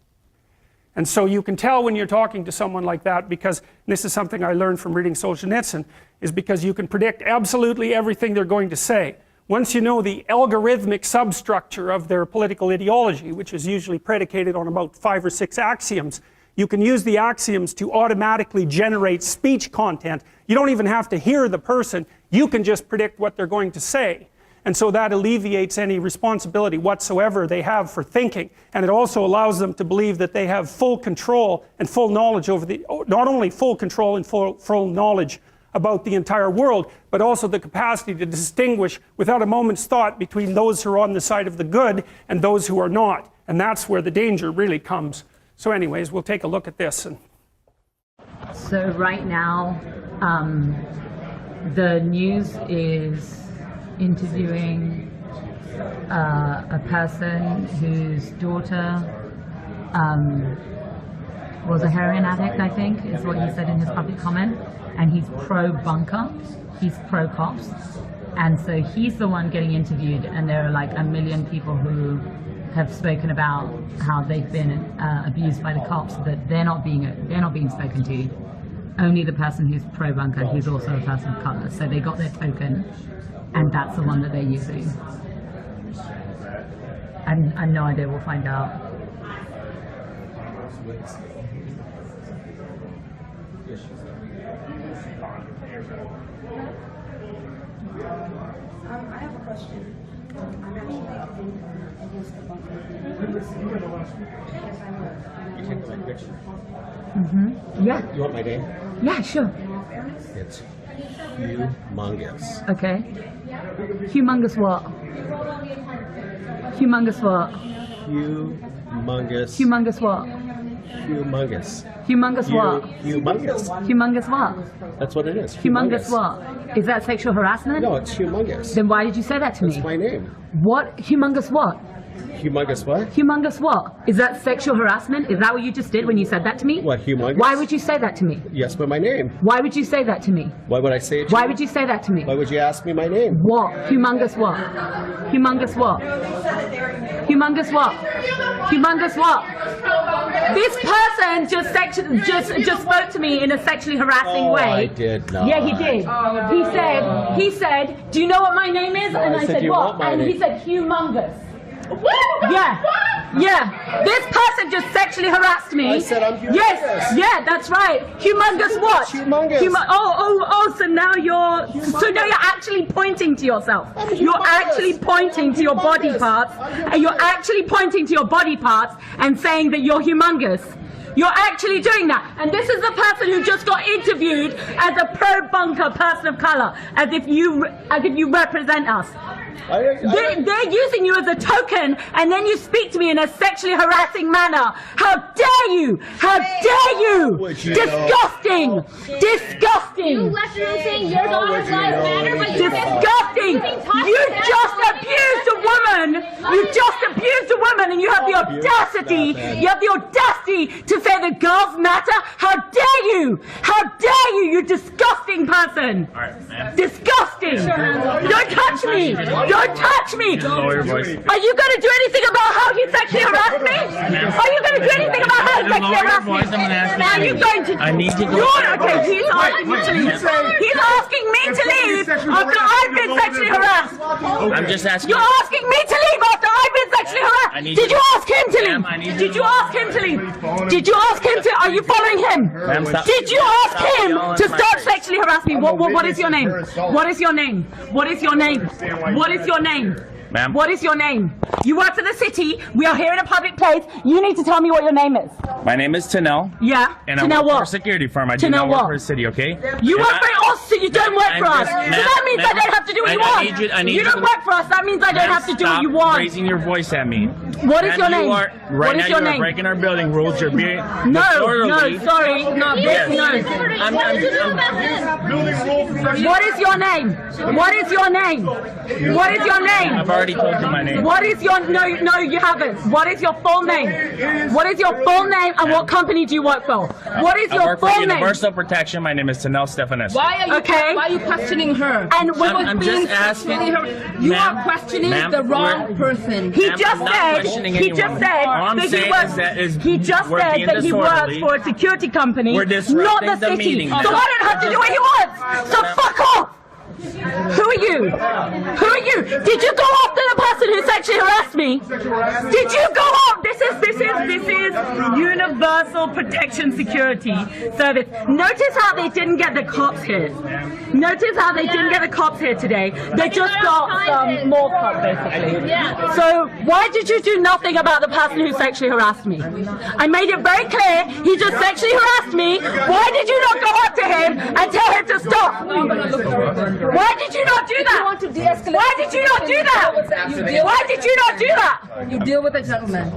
And so you can tell when you're talking to someone like that, because this is something I learned from reading Solzhenitsyn, is because you can predict absolutely everything they're going to say. Once you know the algorithmic substructure of their political ideology, which is usually predicated on about 5 or 6 axioms, you can use the axioms to automatically generate speech content. You don't even have to hear the person, you can just predict what they're going to say. And so that alleviates any responsibility whatsoever they have for thinking. And it also allows them to believe that they have full control and full knowledge over the, not only full control and full knowledge about the entire world, but also the capacity to distinguish without a moment's thought between those who are on the side of the good and those who are not. And that's where the danger really comes. So anyways, we'll take a look at this. So right now, the news is interviewing a person whose daughter was a heroin addict, I think, is what he said in his public comment. And he's pro-bunker, he's pro-cops. And so he's the one getting interviewed, and there are like a million people who have spoken about how they've been abused by the cops, but they're not being spoken to. Only the person who's pro-bunker, who's also a person of color. So they got their token, and that's the one that they're using. I have no idea, we'll find out. I have a question. I'm actually against the bunker. Yes, I will. You take my picture? Mm-hmm. Yeah. You want my name? Yeah, sure. It's humongous. Okay. Humongous what? Humongous what? Humongous. Humongous what? Humongous. Humongous what? Humongous. Humongous what? That's what it is. Humongous what? Is that sexual harassment? No, it's humongous. Then why did you say that to me? That's my name. What? Humongous what? Humongous what? Humongous what? Is that sexual harassment? Is that what you just did when you said that to me? What, humongous? Why would you say that to me? Yes, but my name. Why would you say that to me? Why would I say it to Why you? would you say that to me? Why would you ask me my name? What? Humongous what? Humongous what? Humongous what? Humongous what? This person just spoke to me in a sexually harassing way. I did not. Yeah, he did. He said, do you know what my name is? And I said, what? And he said, humongous. Yeah. Yeah. This person just sexually harassed me. I said I'm humongous. Yes. Yeah, that's right. Humongous what? Humongous. So now you're actually pointing to yourself. You're actually pointing to your body parts. And you're actually pointing to your body parts and saying that you're humongous. You're actually doing that. And this is the person who just got interviewed as a pro-bunker person of color, as if you represent us. They're using you as a token, and then you speak to me in a sexually harassing manner. How dare you? How dare you? Disgusting! Disgusting! You literally saying your daughter's lives matter, but you Disgusting! You just abused a woman! You just abused a woman, and you have the audacity! You have the audacity to say that girls matter? How dare you? How dare you? You disgusting person! Disgusting! Don't touch me! Don't touch me! Lower your voice. Are you going to do anything about how he sexually harassed me? Are you going to do anything about how he sexually harassed me? Are you going to? I need to go. Okay, he's asking me to leave. He's asking me to leave after I've been sexually harassed. I'm just asking. You're asking me to leave after I've been sexually harassed. Did you ask him to leave? Did you ask him to leave? Did you ask him to? Are you following him? Did you ask him to stop sexually harassing me? What is your name? What is your name? What is your name? What is your name? Ma'am. What is your name? You work for the city. We are here in a public place. You need to tell me what your name is. My name is Tanel. Yeah. And I Tanel work for a what? security firm. I do Tanel not work what? for a city, okay? You And work for us, so you don't work for us. So that means I don't have to do what you want. You don't work for us. That means I don't have to do what you Stop want. raising your voice at me. What is your name? Right What now is your you are name? breaking our building rules. You're being No, disorderly. sorry. No. What is your name? What is your name? What is your name? I've already told you my name. What is your no? You haven't. What is your full name? What is your full name and what company do you work for? What is I your work for full name? Universal Protection. My name is Tanel Stefanescu. Why are you questioning her? And when I'm just asking. You Ma'am, are questioning ma'am, the wrong person. He I'm just not said questioning he anyone. just said All I'm that he saying works. is that is He just we're said being that he works disorderly. for a security company, We're not the disrupting the city. meeting. So I don't have to do what he wants. So fuck off. Who are you? Who are you? Did you go after the person who sexually harassed me? Did you go off? This is Universal Protection Security Service. Notice how they didn't get the cops here. Notice how they didn't get the cops here today. They just got some more cops basically. So why did you do nothing about the person who sexually harassed me? I made it very clear he just sexually harassed me. Why did you not go up to him and tell him to stop? Why did you not do that? You want to de-escalate? Why did you not do that? Why did you not do that? You deal with the gentleman.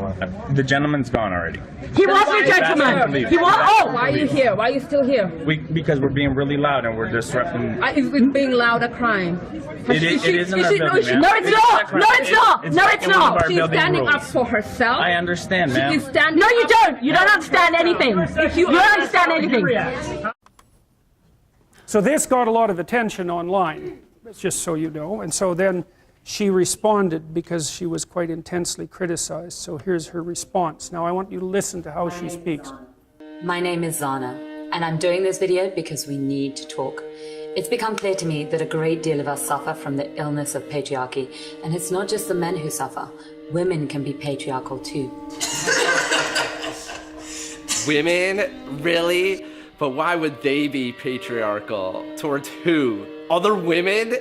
The gentleman's gone already. He was a gentleman. He was. Oh, Why are you here? Why are you still here? Because we're being really loud and we're disrupting. Is being loud a crime? It is in our building, ma'am. no, it's not. No, it's not. No, it's in one of not. our She's building standing rules. up for herself. I understand, She ma'am. is standing No, you up. don't. You don't understand anything. You don't understand anything. So this got a lot of attention online, just so you know, and so then she responded because she was quite intensely criticized. So here's her response. Now I want you to listen to how she speaks. My name is Zana, and I'm doing this video because we need to talk. It's become clear to me that a great deal of us suffer from the illness of patriarchy, and it's not just the men who suffer. Women can be patriarchal too. Women? Really? But why would they be patriarchal? Towards who? Other women?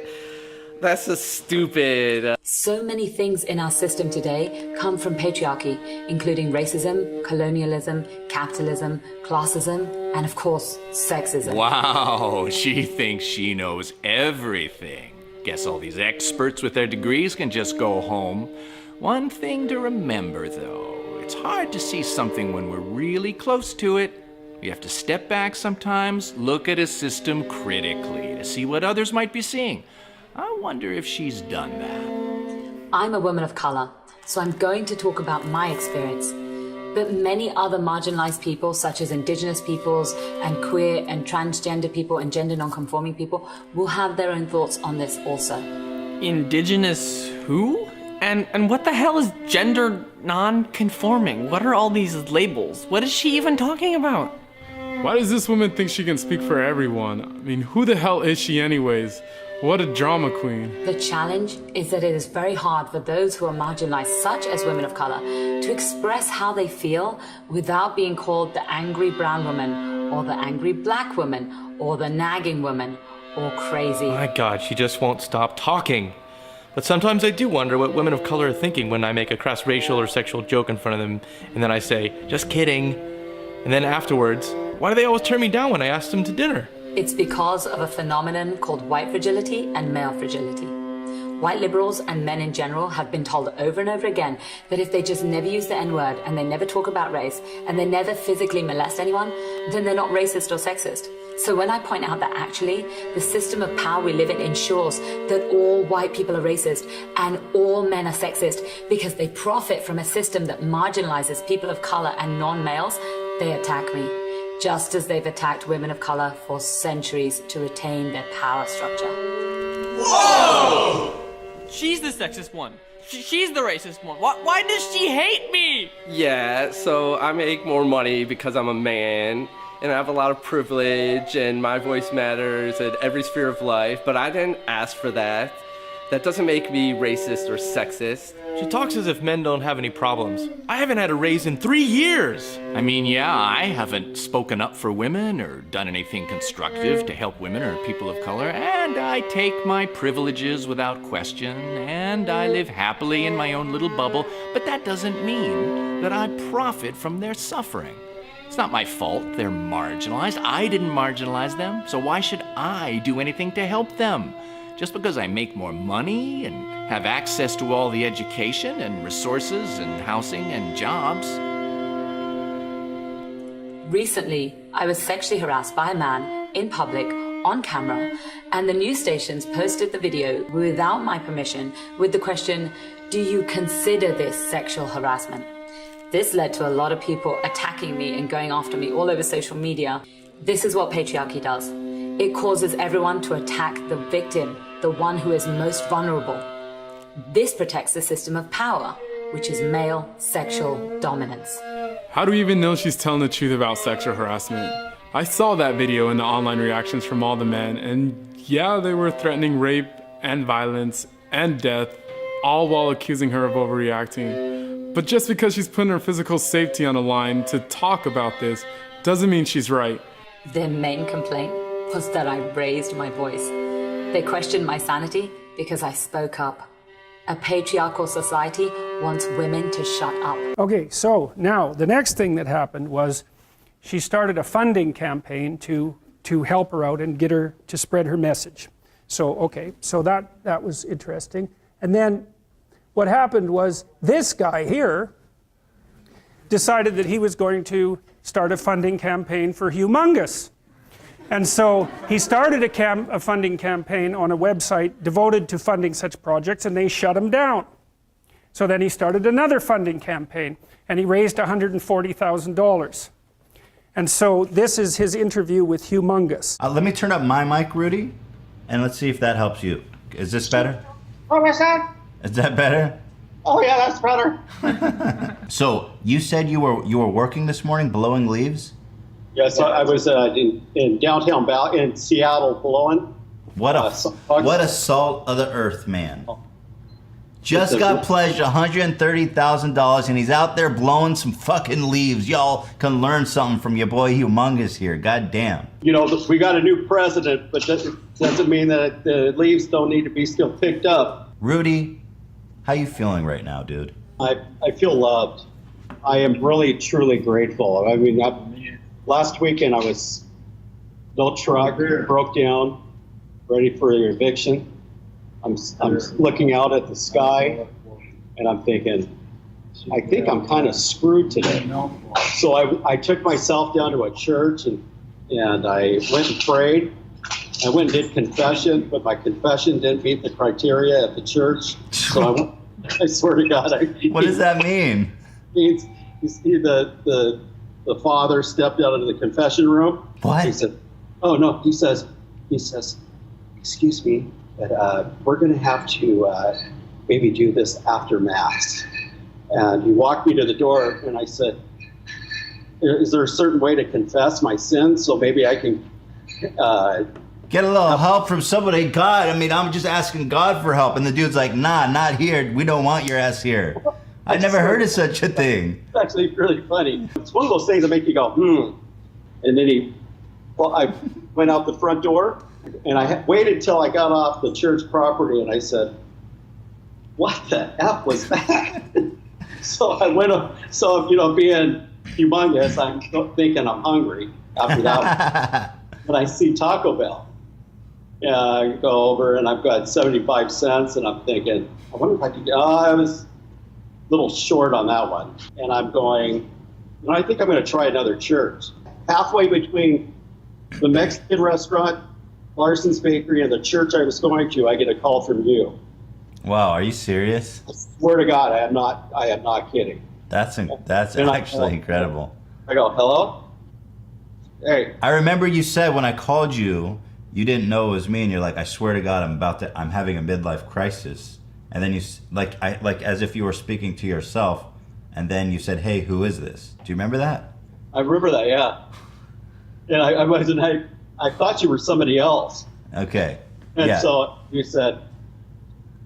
That's just stupid. So many things in our system today come from patriarchy, including racism, colonialism, capitalism, classism, and of course, sexism. Wow, she thinks she knows everything. Guess all these experts with their degrees can just go home. One thing to remember, though, it's hard to see something when we're really close to it. We have to step back sometimes, look at a system critically to see what others might be seeing. I wonder if she's done that. I'm a woman of color, so I'm going to talk about my experience. But many other marginalized people, such as indigenous peoples and queer and transgender people and gender non-conforming people, will have their own thoughts on this also. Indigenous who? And what the hell is gender non-conforming? What are all these labels? What is she even talking about? Why does this woman think she can speak for everyone? I mean, who the hell is she anyways? What a drama queen. The challenge is that it is very hard for those who are marginalized, such as women of color, to express how they feel without being called the angry brown woman, or the angry black woman, or the nagging woman, or crazy. My God, she just won't stop talking. But sometimes I do wonder what women of color are thinking when I make a crass racial or sexual joke in front of them, and then I say, just kidding. And then afterwards, why do they always turn me down when I ask them to dinner? It's because of a phenomenon called white fragility and male fragility. White liberals and men in general have been told over and over again that if they just never use the N-word and they never talk about race and they never physically molest anyone, then they're not racist or sexist. So when I point out that actually the system of power we live in ensures that all white people are racist and all men are sexist because they profit from a system that marginalizes people of color and non-males, they attack me, just as they've attacked women of color for centuries to retain their power structure. Whoa! She's the sexist one. She's the racist one. Why does she hate me? Yeah, so I make more money because I'm a man, and I have a lot of privilege, and my voice matters in every sphere of life, but I didn't ask for that. That doesn't make me racist or sexist. She talks as if men don't have any problems. I haven't had a raise in 3 years. I mean, yeah, I haven't spoken up for women or done anything constructive to help women or people of color, and I take my privileges without question, and I live happily in my own little bubble, but that doesn't mean that I profit from their suffering. It's not my fault they're marginalized. I didn't marginalize them, so why should I do anything to help them? Just because I make more money and have access to all the education and resources and housing and jobs. Recently, I was sexually harassed by a man in public on camera, and the news stations posted the video without my permission with the question, "Do you consider this sexual harassment?" This led to a lot of people attacking me and going after me all over social media. This is what patriarchy does. It causes everyone to attack the victim, the one who is most vulnerable. This protects the system of power, which is male sexual dominance. How do we even know she's telling the truth about sexual harassment? I saw that video in the online reactions from all the men, and yeah, they were threatening rape and violence and death, all while accusing her of overreacting. But just because she's putting her physical safety on the line to talk about this doesn't mean she's right. Their main complaint was that I raised my voice. They questioned my sanity because I spoke up. A patriarchal society wants women to shut up. Okay, so now the next thing that happened was she started a funding campaign to help her out and get her to spread her message. So, okay, so that was interesting. And then what happened was this guy here decided that he was going to start a funding campaign for Humongous. And so he started a funding campaign on a website devoted to funding such projects, and they shut him down. So then he started another funding campaign, and he raised $140,000. And so this is his interview with Humongous. Let me turn up my mic, Rudy, and let's see if that helps you. Is this better? What was that? Is that better? Oh yeah, that's better. So you said you were working this morning, blowing leaves? Yes, I was in downtown in Seattle blowing. What a salt of the earth, man. Just got pledged $130,000 and he's out there blowing some fucking leaves. Y'all can learn something from your boy Humongous here. God damn. You know, we got a new president, but that doesn't mean that the leaves don't need to be still picked up. Rudy, how you feeling right now, dude? I feel loved. I am really, truly grateful. I mean, last weekend I was no truck, broke down, ready for the eviction. I'm looking out at the sky and I'm thinking, I think I'm kind of screwed today. So I took myself down to a church and I went and prayed. I went and did confession, but my confession didn't meet the criteria at the church. So I swear to God. What does that mean? Means you see the father stepped out of the confession room. What? He said, oh no, he says, excuse me, but we're going to have to maybe do this after Mass. And he walked me to the door and I said, is there a certain way to confess my sins so maybe I can get a little help from somebody? God, I mean, I'm just asking God for help. And the dude's like, nah, not here. We don't want your ass here. I never heard of such a thing. It's actually really funny. It's one of those things that make you go, And then I went out the front door and I waited till I got off the church property and I said, what the F was that? So I went up, being humongous. I'm thinking I'm hungry after that. But I see Taco Bell. Yeah, I go over and I've got 75 cents, and I'm thinking, I wonder if I could. I was a little short on that one, and I'm going. I think I'm going to try another church. Halfway between the Mexican restaurant, Larson's Bakery, and the church I was going to, I get a call from you. Wow, are you serious? I swear to God, I am not kidding. That's actually incredible. I go, hello? Hey. I remember you said when I called you, you didn't know it was me, and you're like, I swear to God, I'm having a midlife crisis. And then you, like as if you were speaking to yourself, and then you said, hey, who is this? Do you remember that? I remember that, yeah. And I thought you were somebody else. Okay. And yeah. so you said,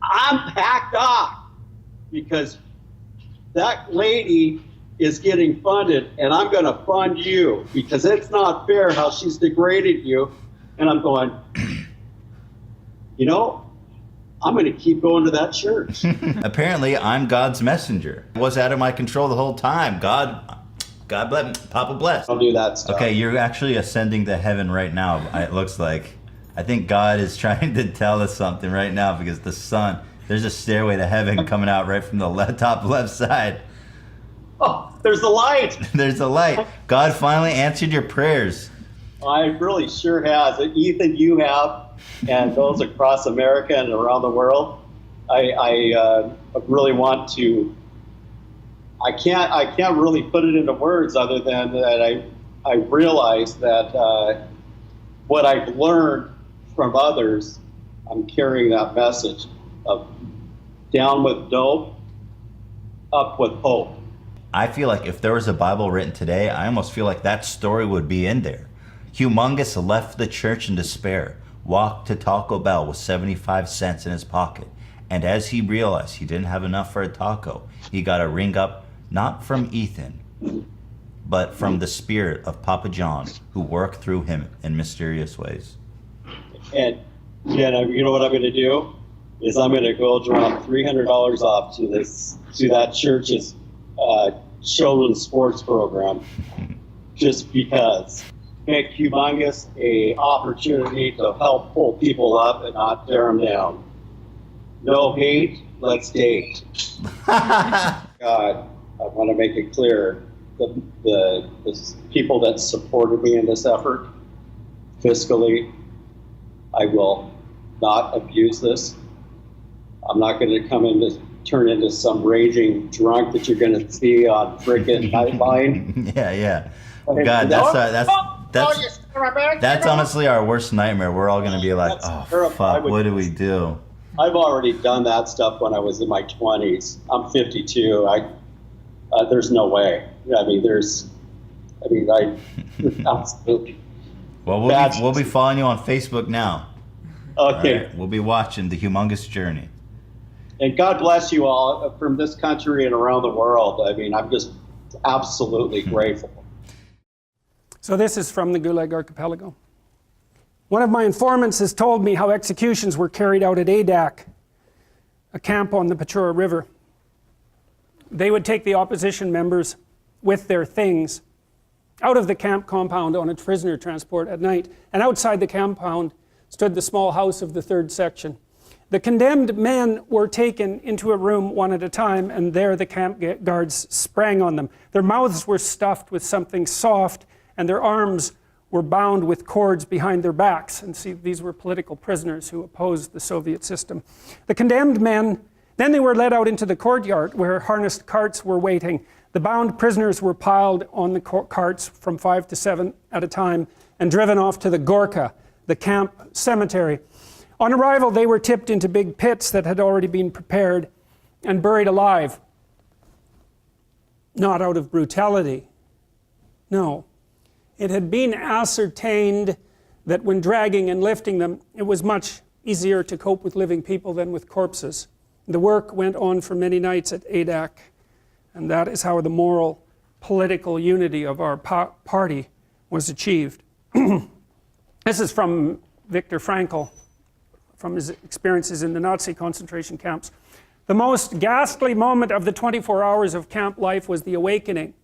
I'm packed off because that lady is getting funded, and I'm going to fund you because it's not fair how she's degraded you. And I'm going, I'm going to keep going to that church. Apparently, I'm God's messenger. It was out of my control the whole time. God bless, Papa bless. I'll do that stuff. Okay, you're actually ascending to heaven right now, it looks like. I think God is trying to tell us something right now because the sun, there's a stairway to heaven coming out right from the top left side. Oh, there's the light. There's the light. God finally answered your prayers. I really sure has. Ethan, you have, and those across America and around the world. I really want to. I can't really put it into words other than that I realize that what I've learned from others, I'm carrying that message of down with dope, up with hope. I feel like if there was a Bible written today, I almost feel like that story would be in there. Humongous left the church in despair, walked to Taco Bell with 75 cents in his pocket, and as he realized he didn't have enough for a taco, he got a ring up not from Ethan, but from the spirit of Papa John, who worked through him in mysterious ways. And you know what I'm going to do is I'm going to go drop $300 off to that church's children's sports program, just because. Make Humongous a opportunity to help pull people up and not tear them down. No hate, let's date. God, I want to make it clear, the people that supported me in this effort, fiscally, I will not abuse this. I'm not going to turn into some raging drunk that you're going to see on frickin' Nightline. Yeah. God, that's honestly our worst nightmare. We're all going to be like, oh, fuck, what do we do? I've already done that stuff when I was in my 20s. I'm 52. There's no way. Absolutely. Well, we'll be following you on Facebook now. Okay. Right? We'll be watching the Humongous Journey. And God bless you all from this country and around the world. I'm just absolutely grateful. So this is from the Gulag Archipelago. One of my informants has told me how executions were carried out at Adak, a camp on the Pechora River. They would take the opposition members with their things out of the camp compound on a prisoner transport at night, and outside the compound stood the small house of the 3rd section. The condemned men were taken into a room one at a time, and there the camp guards sprang on them. Their mouths were stuffed with something soft, and their arms were bound with cords behind their backs. And see, these were political prisoners who opposed the Soviet system. The condemned men, then they were led out into the courtyard where harnessed carts were waiting. The bound prisoners were piled on the carts from 5 to 7 at a time and driven off to the Gorka, the camp cemetery. On arrival, they were tipped into big pits that had already been prepared and buried alive. Not out of brutality. No. It had been ascertained that when dragging and lifting them, it was much easier to cope with living people than with corpses. The work went on for many nights at Adak, and that is how the moral, political unity of our party was achieved. This is from Viktor Frankl, from his experiences in the Nazi concentration camps. The most ghastly moment of the 24 hours of camp life was the awakening.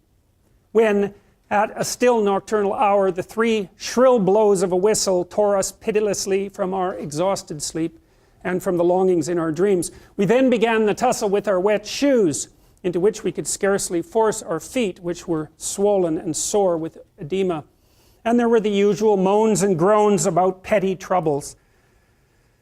when, at a still nocturnal hour, the 3 shrill blows of a whistle tore us pitilessly from our exhausted sleep and from the longings in our dreams. We then began the tussle with our wet shoes, into which we could scarcely force our feet, which were swollen and sore with edema. And there were the usual moans and groans about petty troubles,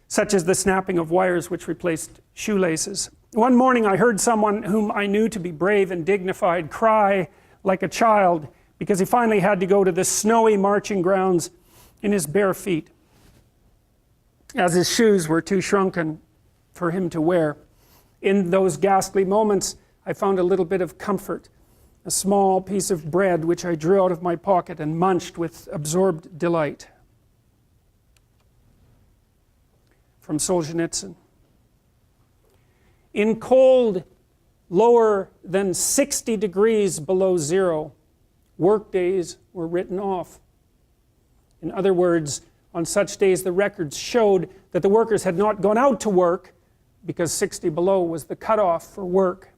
such as the snapping of wires which replaced shoelaces. One morning I heard someone whom I knew to be brave and dignified cry like a child because he finally had to go to the snowy marching grounds in his bare feet, as his shoes were too shrunken for him to wear. In those ghastly moments, I found a little bit of comfort, a small piece of bread which I drew out of my pocket and munched with absorbed delight. From Solzhenitsyn. In cold lower than 60 degrees below zero, work days were written off. In other words, on such days the records showed that the workers had not gone out to work because 60 below was the cutoff for work.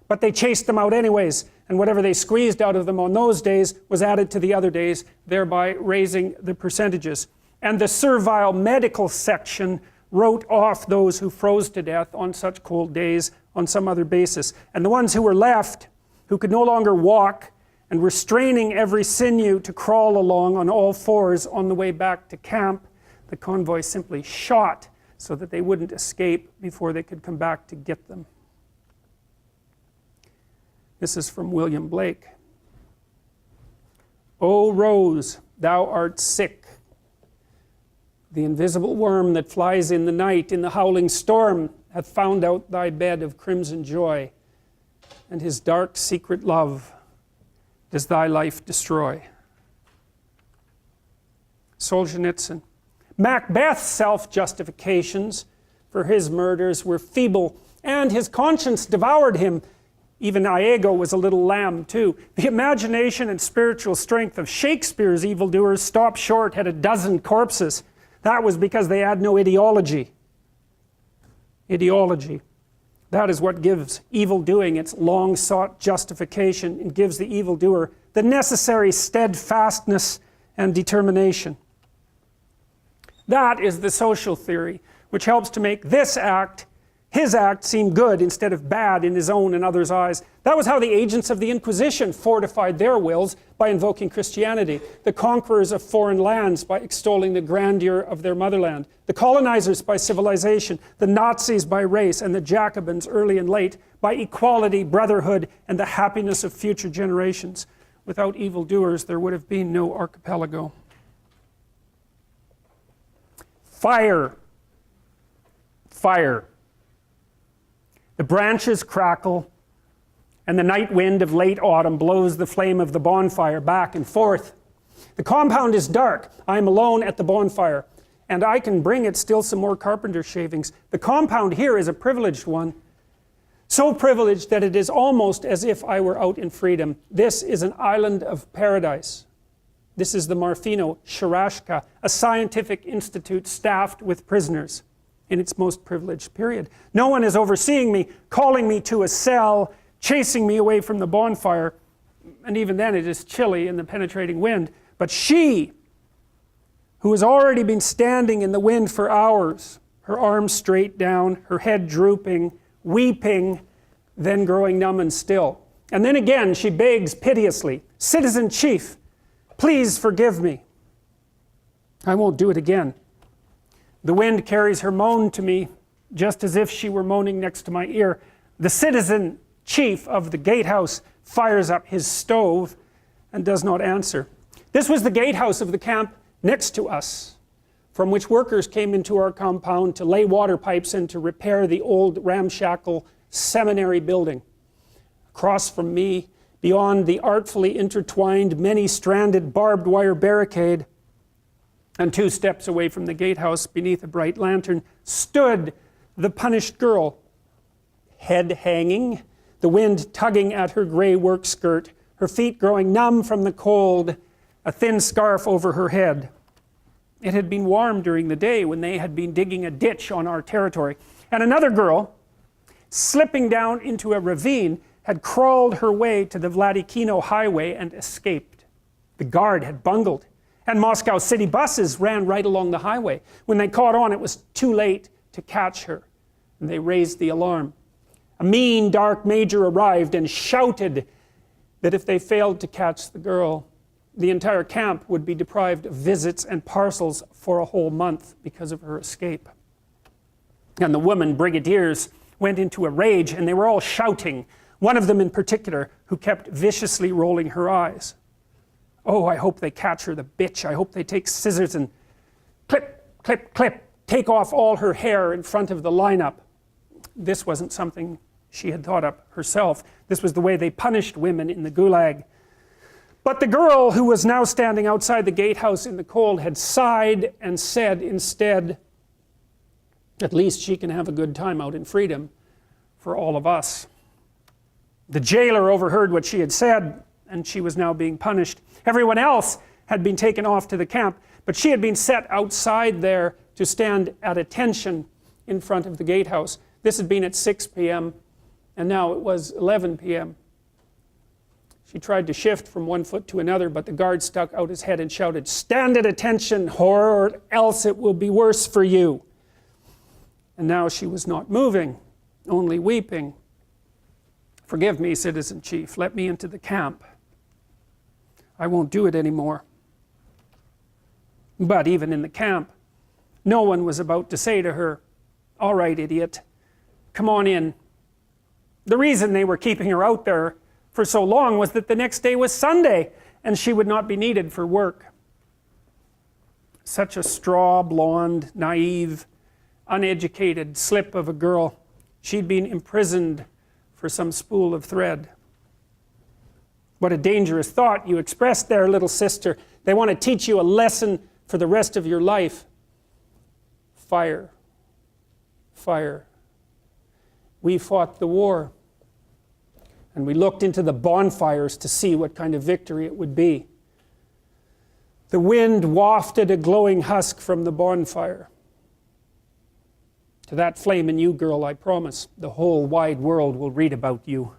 But they chased them out anyways, and whatever they squeezed out of them on those days was added to the other days, thereby raising the percentages. And the servile medical section wrote off those who froze to death on such cold days on some other basis. And the ones who were left, who could no longer walk and were straining every sinew to crawl along on all fours on the way back to camp, the convoy simply shot so that they wouldn't escape before they could come back to get them. This is from William Blake. O Rose, thou art sick. The invisible worm that flies in the night, in the howling storm, hath found out thy bed of crimson joy, and his dark secret love does thy life destroy. Solzhenitsyn. Macbeth's self-justifications for his murders were feeble, and his conscience devoured him. Even Iago was a little lamb too. The imagination and spiritual strength of Shakespeare's evildoers stopped short at a dozen corpses. That was because they had no ideology. Ideology. That is what gives evil doing its long-sought justification and gives the evildoer the necessary steadfastness and determination. That is the social theory, which helps to make this act, his act, seem good instead of bad in his own and others' eyes. That was how the agents of the Inquisition fortified their wills by invoking Christianity, the conquerors of foreign lands by extolling the grandeur of their motherland, the colonizers by civilization, the Nazis by race, and the Jacobins, early and late, by equality, brotherhood, and the happiness of future generations. Without evildoers, there would have been no archipelago. Fire. Fire. The branches crackle, and the night wind of late autumn blows the flame of the bonfire back and forth. The compound is dark. I am alone at the bonfire, and I can bring it still some more carpenter shavings. The compound here is a privileged one, so privileged that it is almost as if I were out in freedom. This is an island of paradise. This is the Marfino Sharashka, a scientific institute staffed with prisoners in its most privileged period. No one is overseeing me, calling me to a cell, chasing me away from the bonfire, and even then it is chilly in the penetrating wind. But she, who has already been standing in the wind for hours, her arms straight down, her head drooping, weeping, then growing numb and still. And then again she begs piteously, "Citizen Chief, please forgive me. I won't do it again." The wind carries her moan to me, just as if she were moaning next to my ear. The citizen chief of the gatehouse fires up his stove and does not answer. This was the gatehouse of the camp next to us, from which workers came into our compound to lay water pipes and to repair the old ramshackle seminary building. Across from me, beyond the artfully intertwined, many-stranded barbed wire barricade, and 2 steps away from the gatehouse, beneath a bright lantern, stood the punished girl, head hanging, the wind tugging at her gray work skirt, her feet growing numb from the cold, a thin scarf over her head. It had been warm during the day when they had been digging a ditch on our territory. And another girl, slipping down into a ravine, had crawled her way to the Vladikino highway and escaped. The guard had bungled, and Moscow city buses ran right along the highway. When they caught on, it was too late to catch her, and they raised the alarm. A mean, dark major arrived and shouted that if they failed to catch the girl, the entire camp would be deprived of visits and parcels for a whole month because of her escape. And the women brigadiers went into a rage, and they were all shouting, one of them in particular, who kept viciously rolling her eyes. Oh, I hope they catch her, the bitch. I hope they take scissors and clip, clip, clip, take off all her hair in front of the lineup. This wasn't something she had thought up herself. This was the way they punished women in the Gulag. But the girl, who was now standing outside the gatehouse in the cold, had sighed and said instead, at least she can have a good time out in freedom for all of us. The jailer overheard what she had said, and she was now being punished. Everyone else had been taken off to the camp, but she had been set outside there to stand at attention in front of the gatehouse. This had been at 6 p.m., and now it was 11 p.m. She tried to shift from one foot to another, but the guard stuck out his head and shouted, "Stand at attention, whore, or else it will be worse for you." And now she was not moving, only weeping. "Forgive me, Citizen Chief. Let me into the camp. I won't do it anymore." But even in the camp, no one was about to say to her, "All right, idiot, come on in." The reason they were keeping her out there for so long was that the next day was Sunday, and she would not be needed for work. Such a straw, blonde, naive, uneducated slip of a girl. She'd been imprisoned for some spool of thread. What a dangerous thought you expressed there, little sister. They want to teach you a lesson for the rest of your life. Fire. Fire. We fought the war, and we looked into the bonfires to see what kind of victory it would be. The wind wafted a glowing husk from the bonfire. To that flame in you, girl, I promise, the whole wide world will read about you.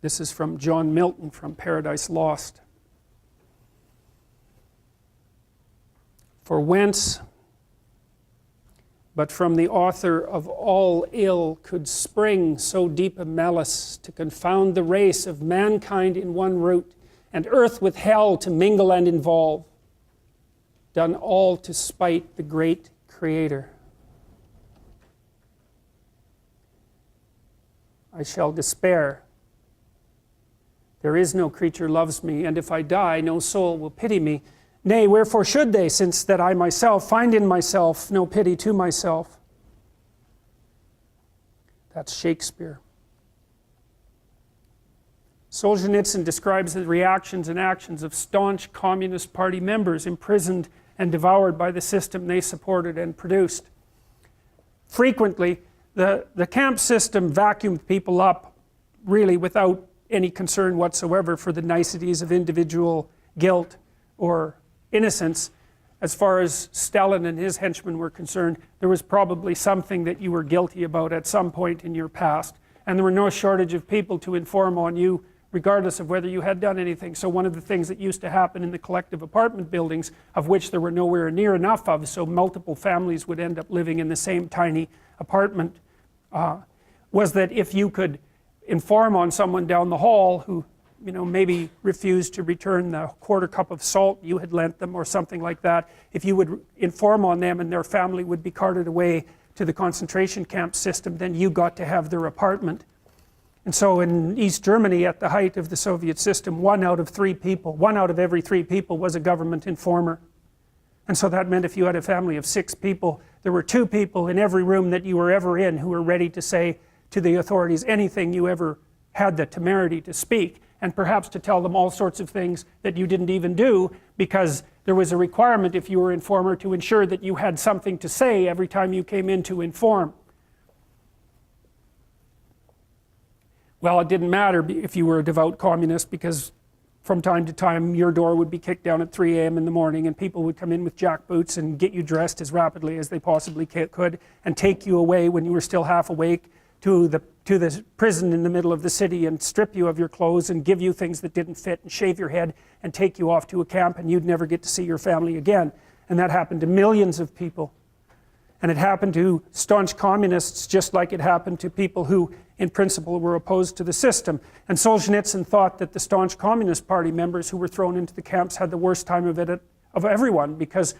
This is from John Milton from Paradise Lost. For whence, but from the author of all ill, could spring so deep a malice to confound the race of mankind in one root, and earth with hell to mingle and involve, done all to spite the great Creator. I shall despair. There is no creature loves me, and if I die, no soul will pity me. Nay, wherefore should they, since that I myself find in myself no pity to myself? That's Shakespeare. Solzhenitsyn describes the reactions and actions of staunch Communist Party members imprisoned and devoured by the system they supported and produced. Frequently, the camp system vacuumed people up, really without any concern whatsoever for the niceties of individual guilt or innocence. As far as Stalin and his henchmen were concerned, there was probably something that you were guilty about at some point in your past, and there were no shortage of people to inform on you regardless of whether you had done anything. So one of the things that used to happen in the collective apartment buildings, of which there were nowhere near enough of, so multiple families would end up living in the same tiny apartment, was that if you could inform on someone down the hall who, you know, maybe refused to return the quarter cup of salt you had lent them or something like that, if you would inform on them and their family would be carted away to the concentration camp system, then you got to have their apartment. And so in East Germany, at the height of the Soviet system, one out of every three people was a government informer. And so that meant if you had a family of 6 people, there were 2 people in every room that you were ever in who were ready to say to the authorities anything you ever had the temerity to speak, and perhaps to tell them all sorts of things that you didn't even do, because there was a requirement, if you were an informer, to ensure that you had something to say every time you came in to inform. Well, it didn't matter if you were a devout communist, because from time to time your door would be kicked down at 3 a.m. in the morning, and people would come in with jackboots and get you dressed as rapidly as they possibly could and take you away when you were still half awake to the prison in the middle of the city and strip you of your clothes and give you things that didn't fit and shave your head and take you off to a camp, and you'd never get to see your family again. And that happened to millions of people. And it happened to staunch communists just like it happened to people who in principle were opposed to the system. And Solzhenitsyn thought that the staunch Communist Party members who were thrown into the camps had the worst time of it of everyone, because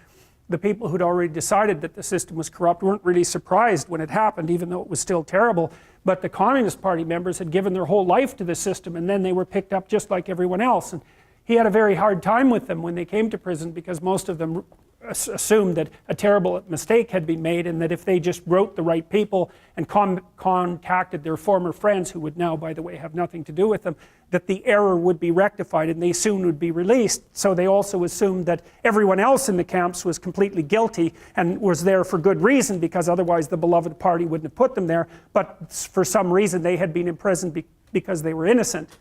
the people who'd already decided that the system was corrupt weren't really surprised when it happened, even though it was still terrible. But the Communist Party members had given their whole life to the system, and then they were picked up just like everyone else. And he had a very hard time with them when they came to prison, because most of them assumed that a terrible mistake had been made, and that if they just wrote the right people and contacted their former friends, who would now, by the way, have nothing to do with them, that the error would be rectified and they soon would be released. So they also assumed that everyone else in the camps was completely guilty and was there for good reason, because otherwise the beloved party wouldn't have put them there. But for some reason they had been imprisoned because they were innocent,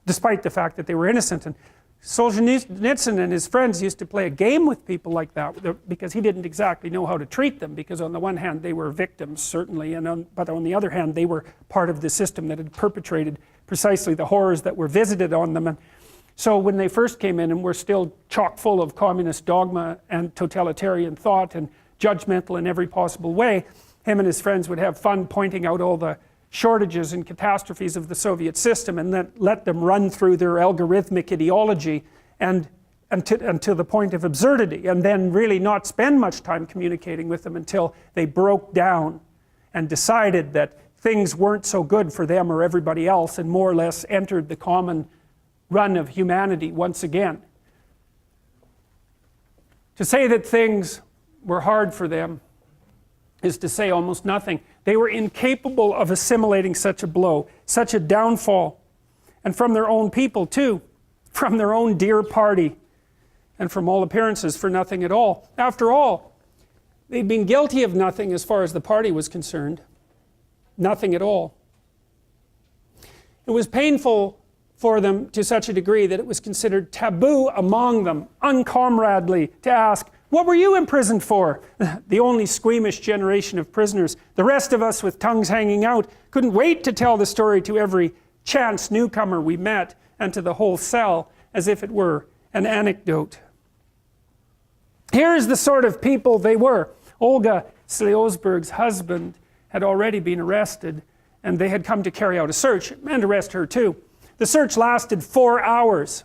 despite the fact that they were innocent. And Solzhenitsyn and his friends used to play a game with people like that, because he didn't exactly know how to treat them, because on the one hand they were victims, certainly, but on the other hand they were part of the system that had perpetrated precisely the horrors that were visited on them. And so when they first came in and were still chock full of communist dogma and totalitarian thought and judgmental in every possible way, him and his friends would have fun pointing out all the shortages and catastrophes of the Soviet system, and then let them run through their algorithmic ideology and to the point of absurdity, and then really not spend much time communicating with them until they broke down and decided that things weren't so good for them or everybody else, and more or less entered the common run of humanity once again. To say that things were hard for them is to say almost nothing. They were incapable of assimilating such a blow, such a downfall, and from their own people too, from their own dear party, and from all appearances for nothing at all. After all, they'd been guilty of nothing as far as the party was concerned. Nothing at all. It was painful for them to such a degree that it was considered taboo among them, uncomradely, to ask, "What were you imprisoned for?" The only squeamish generation of prisoners. The rest of us, with tongues hanging out, couldn't wait to tell the story to every chance newcomer we met, and to the whole cell, as if it were an anecdote. Here is the sort of people they were. Olga Sliosberg's husband had already been arrested, and they had come to carry out a search and arrest her too. The search lasted 4 hours,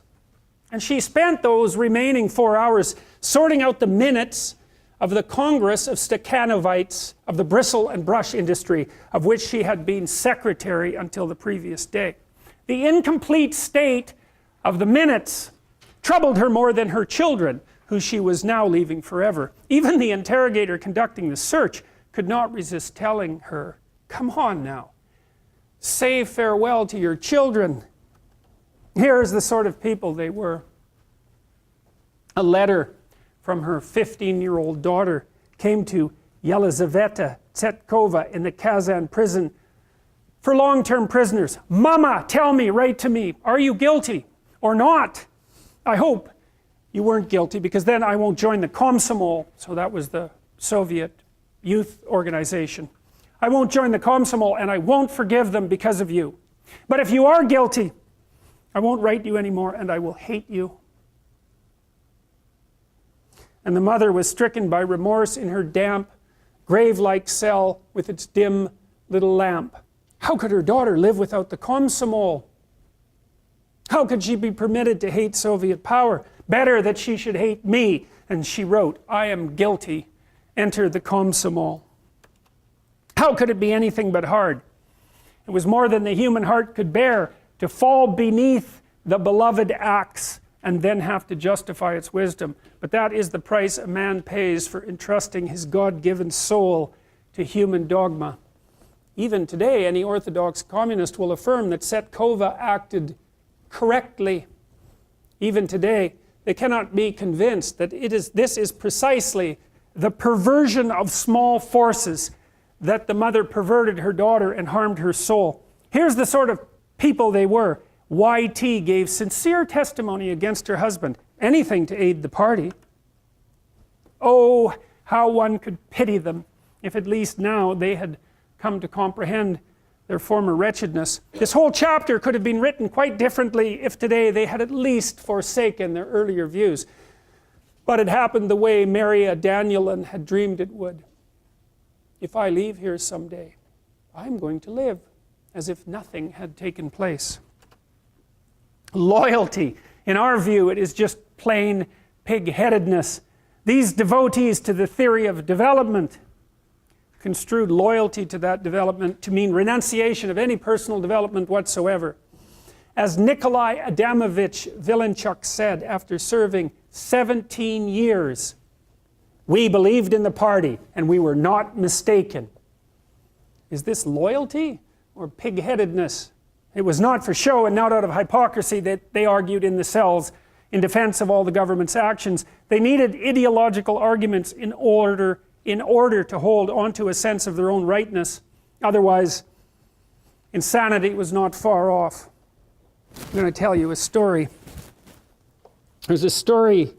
and she spent those remaining 4 hours sorting out the minutes of the Congress of Stakhanovites of the bristle and brush industry, of which she had been secretary until the previous day. The incomplete state of the minutes troubled her more than her children, who she was now leaving forever. Even the interrogator conducting the search could not resist telling her, "Come on now, say farewell to your children." Here is the sort of people they were. A letter from her 15-year-old daughter came to Yelizaveta Tsetkova in the Kazan prison for long-term prisoners. "Mama, tell me, write to me, are you guilty or not? I hope you weren't guilty, because then I won't join the Komsomol." So that was the Soviet youth organization. "I won't join the Komsomol, and I won't forgive them because of you. But if you are guilty, I won't write you anymore, and I will hate you." And the mother was stricken by remorse in her damp, grave-like cell with its dim little lamp. How could her daughter live without the Komsomol? How could she be permitted to hate Soviet power? Better that she should hate me. And she wrote, "I am guilty. Enter the Komsomol." How could it be anything but hard? It was more than the human heart could bear to fall beneath the beloved axe and then have to justify its wisdom. But that is the price a man pays for entrusting his God-given soul to human dogma. Even today, any Orthodox communist will affirm that Tsetkova acted correctly. Even today, they cannot be convinced that this is precisely the perversion of small forces, that the mother perverted her daughter and harmed her soul. Here's the sort of people they were. YT gave sincere testimony against her husband, anything to aid the party. Oh, how one could pity them, if at least now they had come to comprehend their former wretchedness. This whole chapter could have been written quite differently if today they had at least forsaken their earlier views. But it happened the way Maria Danielin had dreamed it would. If I leave here someday, I'm going to live as if nothing had taken place. Loyalty, in our view, it is just plain pig-headedness. These devotees to the theory of development construed loyalty to that development to mean renunciation of any personal development whatsoever. As Nikolai Adamovich Vilenchuk said after serving 17 years, we believed in the party and we were not mistaken. Is this loyalty or pig-headedness? It was not for show and not out of hypocrisy that they argued in the cells in defense of all the government's actions. They needed ideological arguments in order to hold onto a sense of their own rightness. Otherwise, insanity was not far off. I'm going to tell you a story. There's a story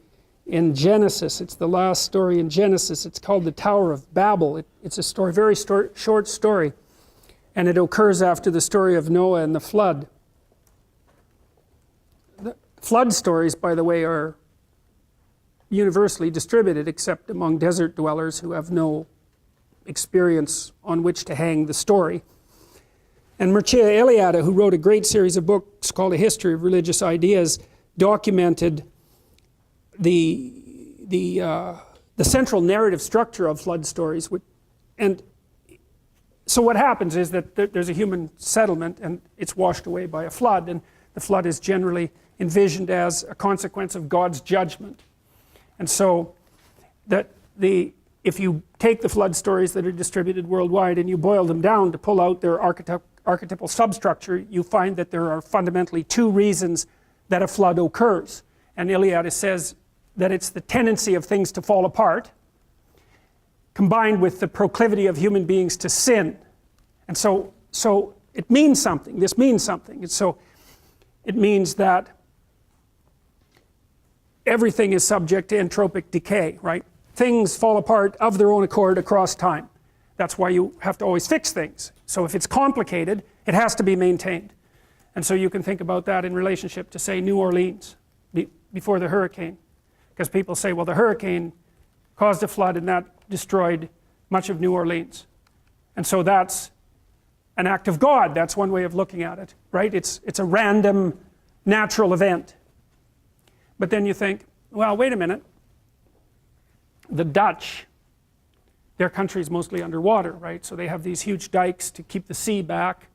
in Genesis. It's the last story in Genesis. It's called the Tower of Babel. It's a story, very short story, and it occurs after the story of Noah and the flood. The flood stories, by the way, are universally distributed except among desert dwellers who have no experience on which to hang the story. And Mircea Eliade, who wrote a great series of books called A History of Religious Ideas, documented the central narrative structure of flood stories. And so what happens is that there's a human settlement and it's washed away by a flood, and the flood is generally envisioned as a consequence of God's judgment. And so if you take the flood stories that are distributed worldwide and you boil them down to pull out their archetypal substructure, you find that there are fundamentally two reasons that a flood occurs. And Eliade says that it's the tendency of things to fall apart combined with the proclivity of human beings to sin. And so it means something. This means something. And so it means that everything is subject to entropic decay, right? Things fall apart of their own accord across time. That's why you have to always fix things. So if it's complicated, it has to be maintained. And so you can think about that in relationship to, say, New Orleans before the hurricane. Because people say, well, the hurricane caused a flood and that destroyed much of New Orleans. And so that's an act of God. That's one way of looking at it, right? It's a random natural event. But then you think, well, wait a minute. The Dutch, their country is mostly underwater, right? So they have these huge dikes to keep the sea back.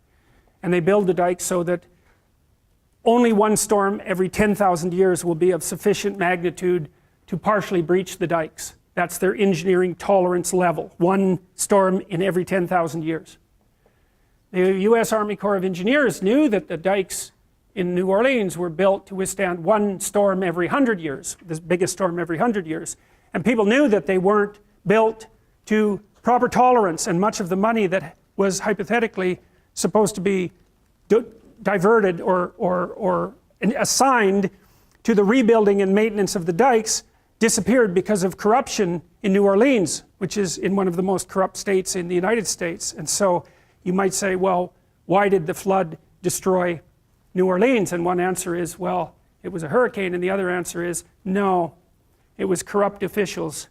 And they build the dikes so that only one storm every 10,000 years will be of sufficient magnitude to partially breach the dikes. That's their engineering tolerance level. One storm in every 10,000 years. The U.S. Army Corps of Engineers knew that the dikes in New Orleans were built to withstand one storm every 100 years, the biggest storm every 100 years. And people knew that they weren't built to proper tolerance, and much of the money that was hypothetically supposed to be diverted or assigned to the rebuilding and maintenance of the dikes disappeared because of corruption in New Orleans, which is in one of the most corrupt states in the United States. And so you might say, well, why did the flood destroy New Orleans? And one answer is, well, it was a hurricane, and the other answer is, no, it was corrupt officials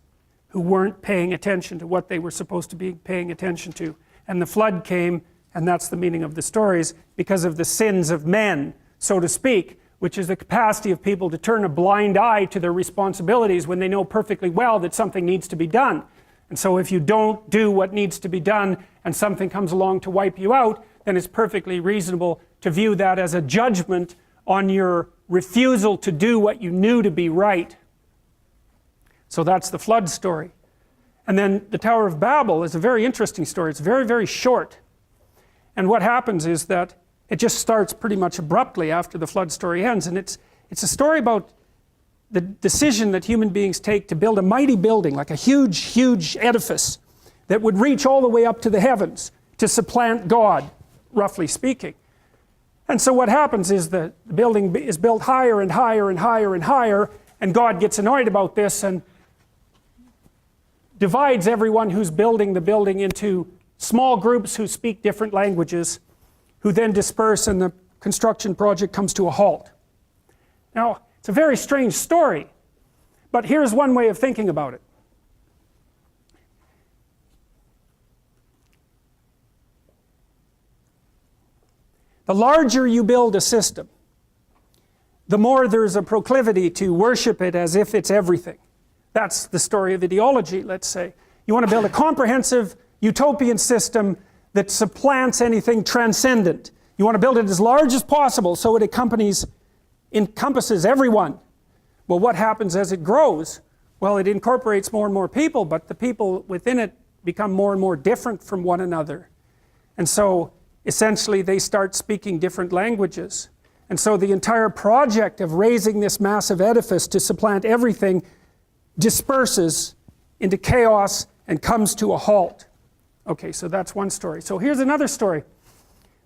who weren't paying attention to what they were supposed to be paying attention to. And the flood came, and that's the meaning of the stories, because of the sins of men, so to speak, which is the capacity of people to turn a blind eye to their responsibilities when they know perfectly well that something needs to be done. And so if you don't do what needs to be done and something comes along to wipe you out, then it's perfectly reasonable to view that as a judgment on your refusal to do what you knew to be right. So that's the flood story. And then the Tower of Babel is a very interesting story. It's very, very short. And what happens is that it just starts pretty much abruptly after the flood story ends. And it's a story about the decision that human beings take to build a mighty building, like a huge, huge edifice that would reach all the way up to the heavens to supplant God, roughly speaking. And so what happens is the building is built higher and higher and higher and higher, and God gets annoyed about this and divides everyone who's building the building into small groups who speak different languages, who then disperse and the construction project comes to a halt. Now, it's a very strange story, but here's one way of thinking about it. The larger you build a system, the more there's a proclivity to worship it as if it's everything. That's the story of ideology, let's say. You want to build a comprehensive utopian system that supplants anything transcendent. You want to build it as large as possible so it encompasses everyone. Well, what happens as it grows? Well, it incorporates more and more people, but the people within it become more and more different from one another. And so, essentially, they start speaking different languages. And so the entire project of raising this massive edifice to supplant everything disperses into chaos and comes to a halt. Okay, so that's one story. So here's another story.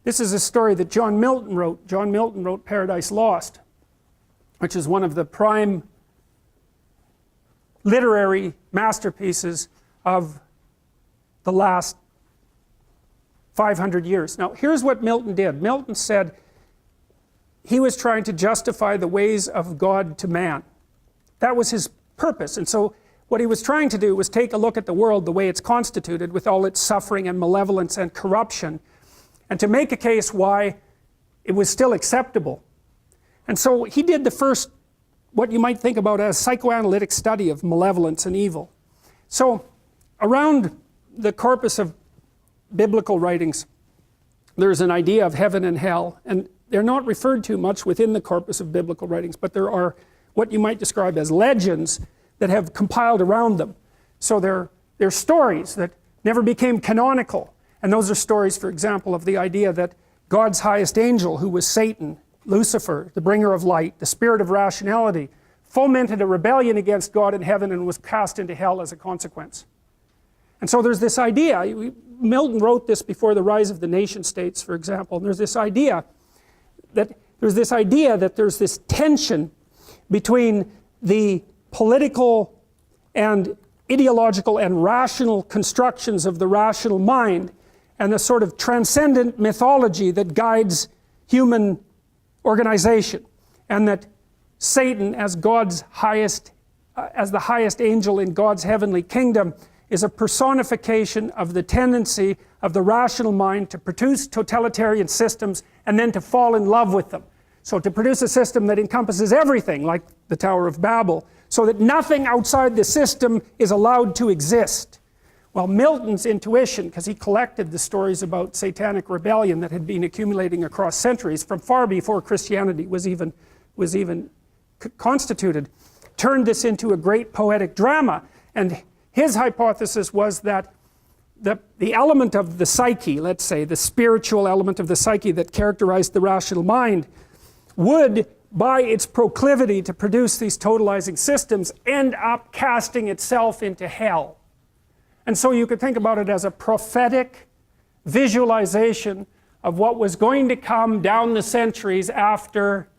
This is a story that John Milton wrote. John Milton wrote Paradise Lost, which is one of the prime literary masterpieces of the last 500 years. Now, here's what Milton did. Milton said he was trying to justify the ways of God to man. That was his purpose. And so what he was trying to do was take a look at the world the way it's constituted, with all its suffering and malevolence and corruption, and to make a case why it was still acceptable. And so he did the first, what you might think about as psychoanalytic study of malevolence and evil. So around the corpus of biblical writings, there's an idea of heaven and hell, and they're not referred to much within the corpus of biblical writings, but there are what you might describe as legends that have compiled around them. So they're stories that never became canonical, and those are stories, for example, of the idea that God's highest angel, who was Satan, Lucifer, the bringer of light, the spirit of rationality, fomented a rebellion against God in heaven and was cast into hell as a consequence. And so there's this idea, Milton wrote this before the rise of the nation states, for example, and there's this idea that there's this tension between the political and ideological and rational constructions of the rational mind and the sort of transcendent mythology that guides human organization, and that Satan, as God's highest, as the highest angel in God's heavenly kingdom, is a personification of the tendency of the rational mind to produce totalitarian systems and then to fall in love with them. So to produce a system that encompasses everything, like the Tower of Babel, so that nothing outside the system is allowed to exist. Well, Milton's intuition, because he collected the stories about satanic rebellion that had been accumulating across centuries from far before Christianity was even constituted, turned this into a great poetic drama. And his hypothesis was that the element of the psyche, let's say, the spiritual element of the psyche that characterized the rational mind, would, by its proclivity to produce these totalizing systems, end up casting itself into hell. And so you could think about it as a prophetic visualization of what was going to come down the centuries after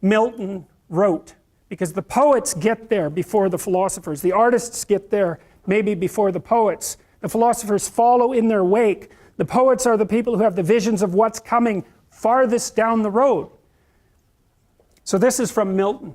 Milton wrote. Because the poets get there before the philosophers. The artists get there maybe before the poets. The philosophers follow in their wake. The poets are the people who have the visions of what's coming farthest down the road. So this is from Milton.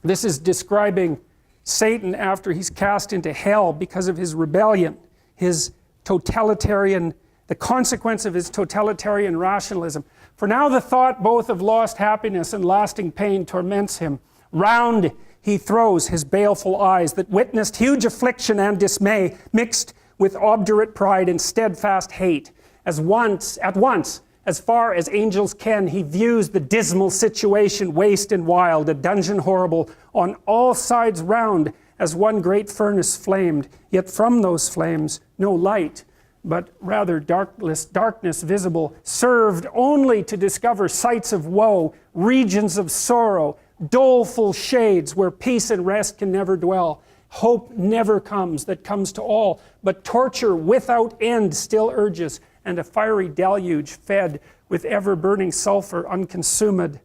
This is describing Satan after he's cast into hell because of his rebellion, his totalitarian, the consequence of his totalitarian rationalism. For now the thought both of lost happiness and lasting pain torments him. Round he throws his baleful eyes that witnessed huge affliction and dismay mixed with obdurate pride and steadfast hate. At once, as far as angels can, he views the dismal situation, waste and wild, a dungeon horrible, on all sides round, as one great furnace flamed, yet from those flames no light, but rather darkness visible, served only to discover sights of woe, regions of sorrow, doleful shades where peace and rest can never dwell. Hope never comes that comes to all, but torture without end still urges, and a fiery deluge fed with ever-burning sulfur unconsumed.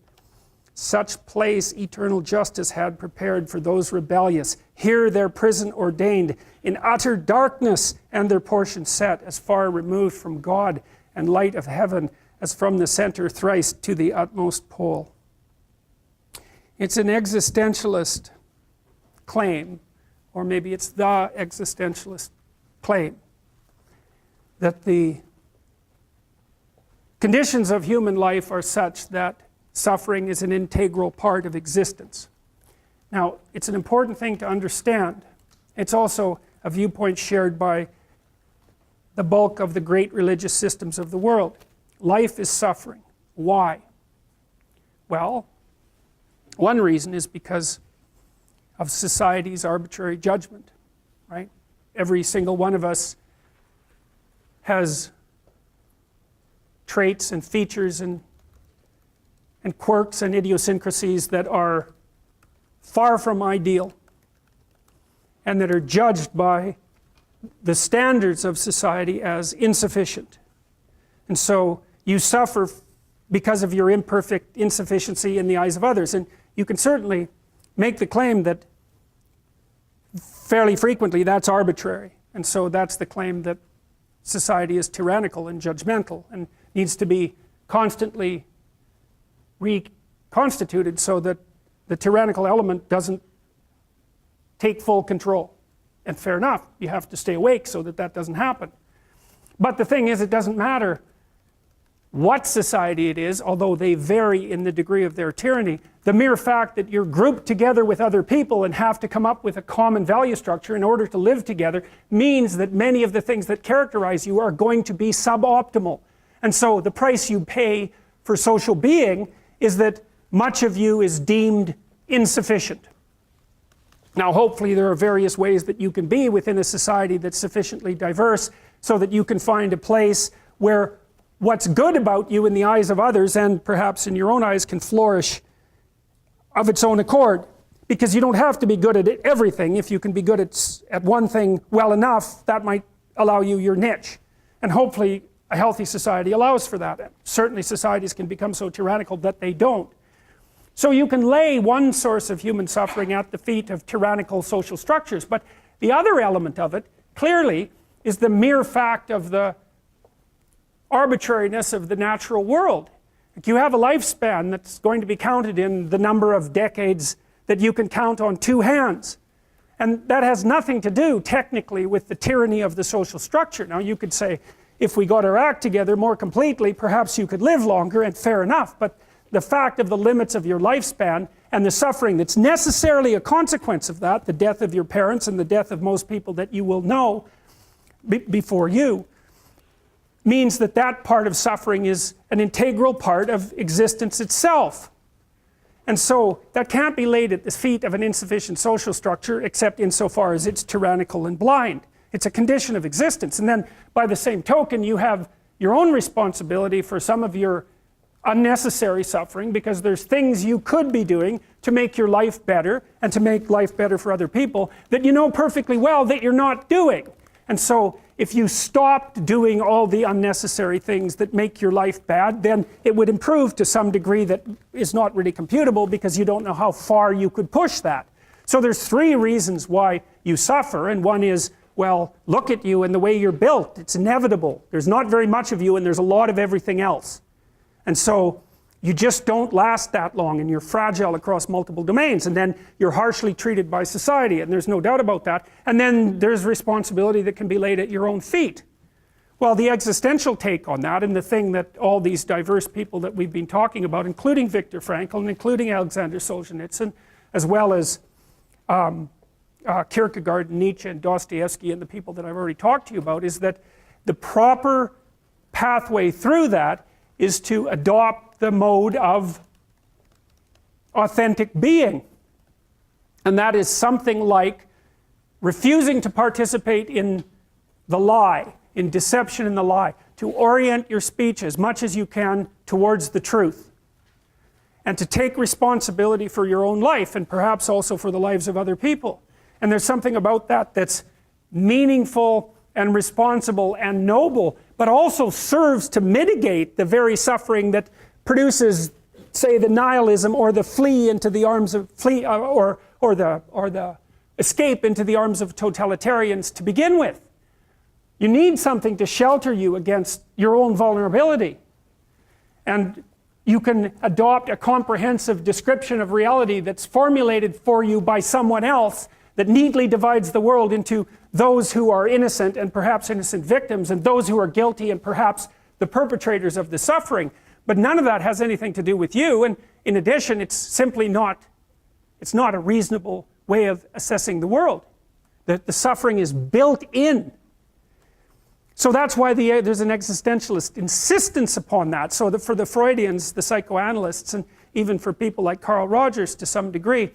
Such place eternal justice had prepared for those rebellious. Here their prison ordained, in utter darkness, and their portion set, as far removed from God and light of heaven as from the center thrice to the utmost pole. It's an existentialist claim, or maybe it's the existentialist claim, that the conditions of human life are such that suffering is an integral part of existence. Now, it's an important thing to understand. It's also a viewpoint shared by the bulk of the great religious systems of the world. Life is suffering. Why? Well, one reason is because of society's arbitrary judgment, right? Every single one of us has traits and features and quirks and idiosyncrasies that are far from ideal and that are judged by the standards of society as insufficient. And so you suffer because of your imperfect insufficiency in the eyes of others. And you can certainly make the claim that fairly frequently that's arbitrary. And so that's the claim that society is tyrannical and judgmental and needs to be constantly reconstituted so that the tyrannical element doesn't take full control. And fair enough, you have to stay awake so that that doesn't happen. But the thing is, it doesn't matter what society it is, although they vary in the degree of their tyranny. The mere fact that you're grouped together with other people and have to come up with a common value structure in order to live together means that many of the things that characterize you are going to be suboptimal. And so the price you pay for social being is that much of you is deemed insufficient. Now, hopefully there are various ways that you can be within a society that's sufficiently diverse so that you can find a place where what's good about you in the eyes of others and perhaps in your own eyes can flourish of its own accord. Because you don't have to be good at everything. If you can be good at one thing well enough, that might allow you your niche. And hopefully a healthy society allows for that. And certainly societies can become so tyrannical that they don't. So you can lay one source of human suffering at the feet of tyrannical social structures, but the other element of it, clearly, is the mere fact of the arbitrariness of the natural world. Like, you have a lifespan that's going to be counted in the number of decades that you can count on two hands. And that has nothing to do, technically, with the tyranny of the social structure. Now, you could say, if we got our act together more completely, perhaps you could live longer, and fair enough, but the fact of the limits of your lifespan and the suffering that's necessarily a consequence of that, the death of your parents and the death of most people that you will know before you, means that that part of suffering is an integral part of existence itself. And so that can't be laid at the feet of an insufficient social structure except insofar as it's tyrannical and blind. It's a condition of existence. And then by the same token, you have your own responsibility for some of your unnecessary suffering, because there's things you could be doing to make your life better and to make life better for other people that you know perfectly well that you're not doing. And so if you stopped doing all the unnecessary things that make your life bad, then it would improve to some degree that is not really computable, because you don't know how far you could push that. So there's three reasons why you suffer, and one is, well, look at you and the way you're built. It's inevitable. There's not very much of you and there's a lot of everything else. And so you just don't last that long, and you're fragile across multiple domains, and then you're harshly treated by society, and there's no doubt about that. And then there's responsibility that can be laid at your own feet. Well, the existential take on that, and the thing that all these diverse people that we've been talking about, including Viktor Frankl and including Alexander Solzhenitsyn, as well as Kierkegaard, Nietzsche, and Dostoevsky, and the people that I've already talked to you about, is that the proper pathway through that is to adopt the mode of authentic being. And that is something like refusing to participate in the lie, in deception and the lie, to orient your speech as much as you can towards the truth, and to take responsibility for your own life and perhaps also for the lives of other people. And there's something about that that's meaningful and responsible and noble, but also serves to mitigate the very suffering that produces, say, the nihilism or the flee into the arms of or the escape into the arms of totalitarians to begin with. You need something to shelter you against your own vulnerability. And you can adopt a comprehensive description of reality that's formulated for you by someone else that neatly divides the world into those who are innocent and perhaps innocent victims, and those who are guilty and perhaps the perpetrators of the suffering. But none of that has anything to do with you, and in addition, it's simply not a reasonable way of assessing the world. The suffering is built in. So that's why there's an existentialist insistence upon that, so that for the Freudians, the psychoanalysts, and even for people like Carl Rogers to some degree,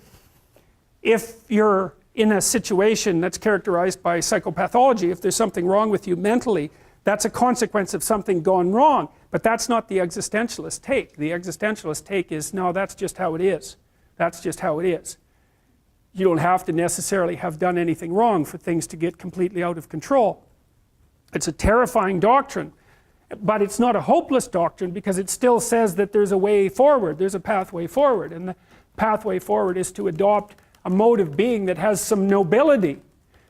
if you're in a situation that's characterized by psychopathology, if there's something wrong with you mentally, that's a consequence of something gone wrong. But that's not the existentialist take. The existentialist take is, no, that's just how it is. That's just how it is. You don't have to necessarily have done anything wrong for things to get completely out of control. It's a terrifying doctrine, but it's not a hopeless doctrine, because it still says that there's a way forward, there's a pathway forward, and the pathway forward is to adopt a mode of being that has some nobility,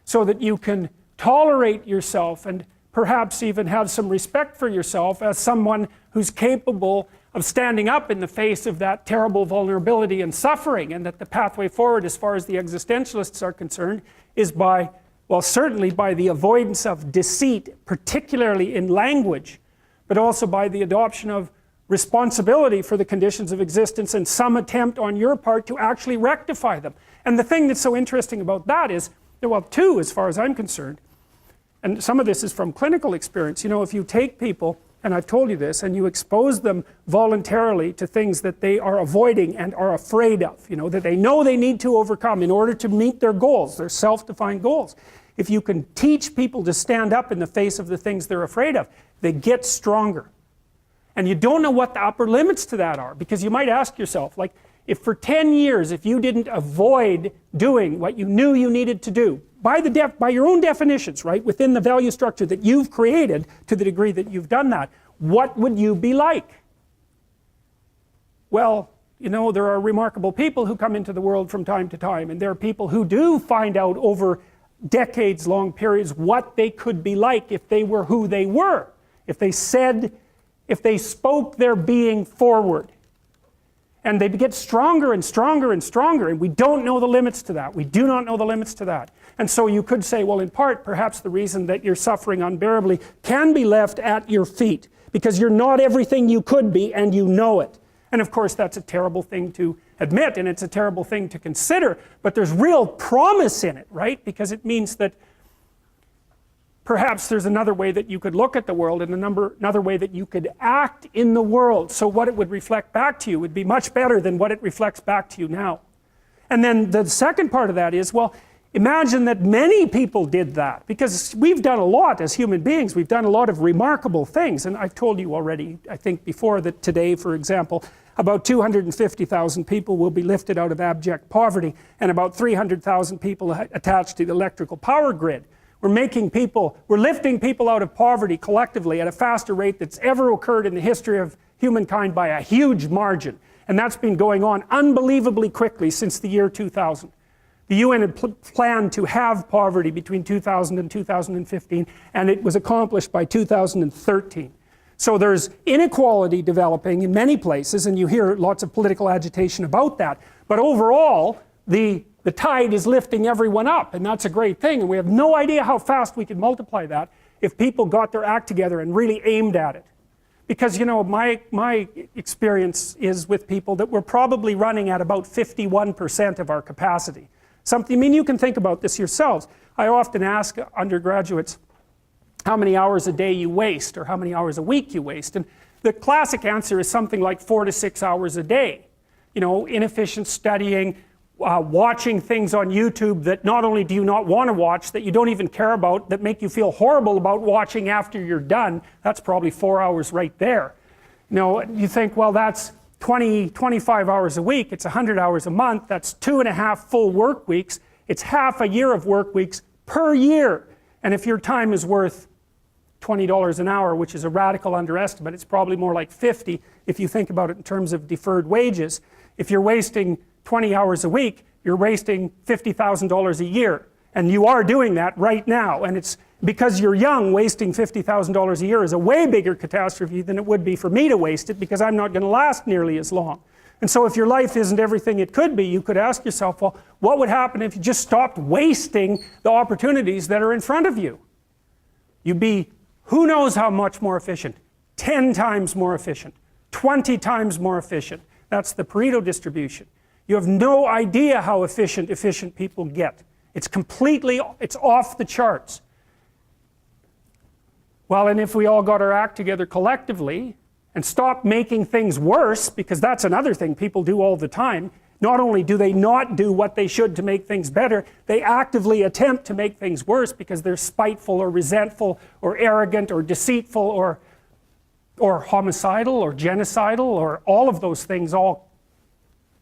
so that you can tolerate yourself and perhaps even have some respect for yourself as someone who's capable of standing up in the face of that terrible vulnerability and suffering, and that the pathway forward, as far as the existentialists are concerned, is by, well, certainly by the avoidance of deceit, particularly in language, but also by the adoption of responsibility for the conditions of existence and some attempt on your part to actually rectify them. And the thing that's so interesting about that is, well, two, as far as I'm concerned, and some of this is from clinical experience, you know, if you take people, and I've told you this, and you expose them voluntarily to things that they are avoiding and are afraid of, you know, that they know they need to overcome in order to meet their goals, their self-defined goals. If you can teach people to stand up in the face of the things they're afraid of, they get stronger. And you don't know what the upper limits to that are, because you might ask yourself, like, if for 10 years, if you didn't avoid doing what you knew you needed to do, by your own definitions, right, within the value structure that you've created, to the degree that you've done that, what would you be like? Well, you know, there are remarkable people who come into the world from time to time, and there are people who do find out over decades-long periods what they could be like if they were who they were, if they spoke their being forward. And they get stronger and stronger and stronger, and we don't know the limits to that. We do not know the limits to that. And so you could say, well, in part, perhaps the reason that you're suffering unbearably can be left at your feet, because you're not everything you could be, and you know it. And of course, that's a terrible thing to admit, and it's a terrible thing to consider, but there's real promise in it, right? Because it means that perhaps there's another way that you could look at the world, and another way that you could act in the world, so what it would reflect back to you would be much better than what it reflects back to you now. And then the second part of that is, well, imagine that many people did that, because we've done a lot as human beings. We've done a lot of remarkable things, and I've told you already, I think before, that today, for example, about 250,000 people will be lifted out of abject poverty, and about 300,000 people attached to the electrical power grid. We're lifting people out of poverty collectively at a faster rate that's ever occurred in the history of humankind by a huge margin. And that's been going on unbelievably quickly since the year 2000. The UN had planned to have poverty between 2000 and 2015, and it was accomplished by 2013. So there's inequality developing in many places, and you hear lots of political agitation about that. But overall, the tide is lifting everyone up, and that's a great thing, and we have no idea how fast we could multiply that if people got their act together and really aimed at it. Because, you know, my experience is with people that we're probably running at about 51% of our capacity. I mean, you can think about this yourselves. I often ask undergraduates how many hours a day you waste, or how many hours a week you waste, and the classic answer is something like 4 to 6 hours a day. You know, inefficient studying, watching things on YouTube that not only do you not want to watch, that you don't even care about, that make you feel horrible about watching after you're done. That's probably 4 hours right there. You know, you think, well, that's 25 hours a week, it's 100 hours a month, that's 2.5 full work weeks, it's half a year of work weeks per year. And if your time is worth $20 an hour, which is a radical underestimate, it's probably more like 50 if you think about it in terms of deferred wages. If you're wasting 20 hours a week, you're wasting $50,000 a year. And you are doing that right now. And it's because you're young, wasting $50,000 a year is a way bigger catastrophe than it would be for me to waste it, because I'm not going to last nearly as long. And so if your life isn't everything it could be, you could ask yourself, well, what would happen if you just stopped wasting the opportunities that are in front of you? You'd be who knows how much more efficient, 10 times more efficient, 20 times more efficient. That's the Pareto distribution. You have no idea how efficient people get. It's off the charts. Well, and if we all got our act together collectively and stopped making things worse, because that's another thing people do all the time, not only do they not do what they should to make things better, they actively attempt to make things worse because they're spiteful or resentful or arrogant or deceitful or homicidal or genocidal or all of those things all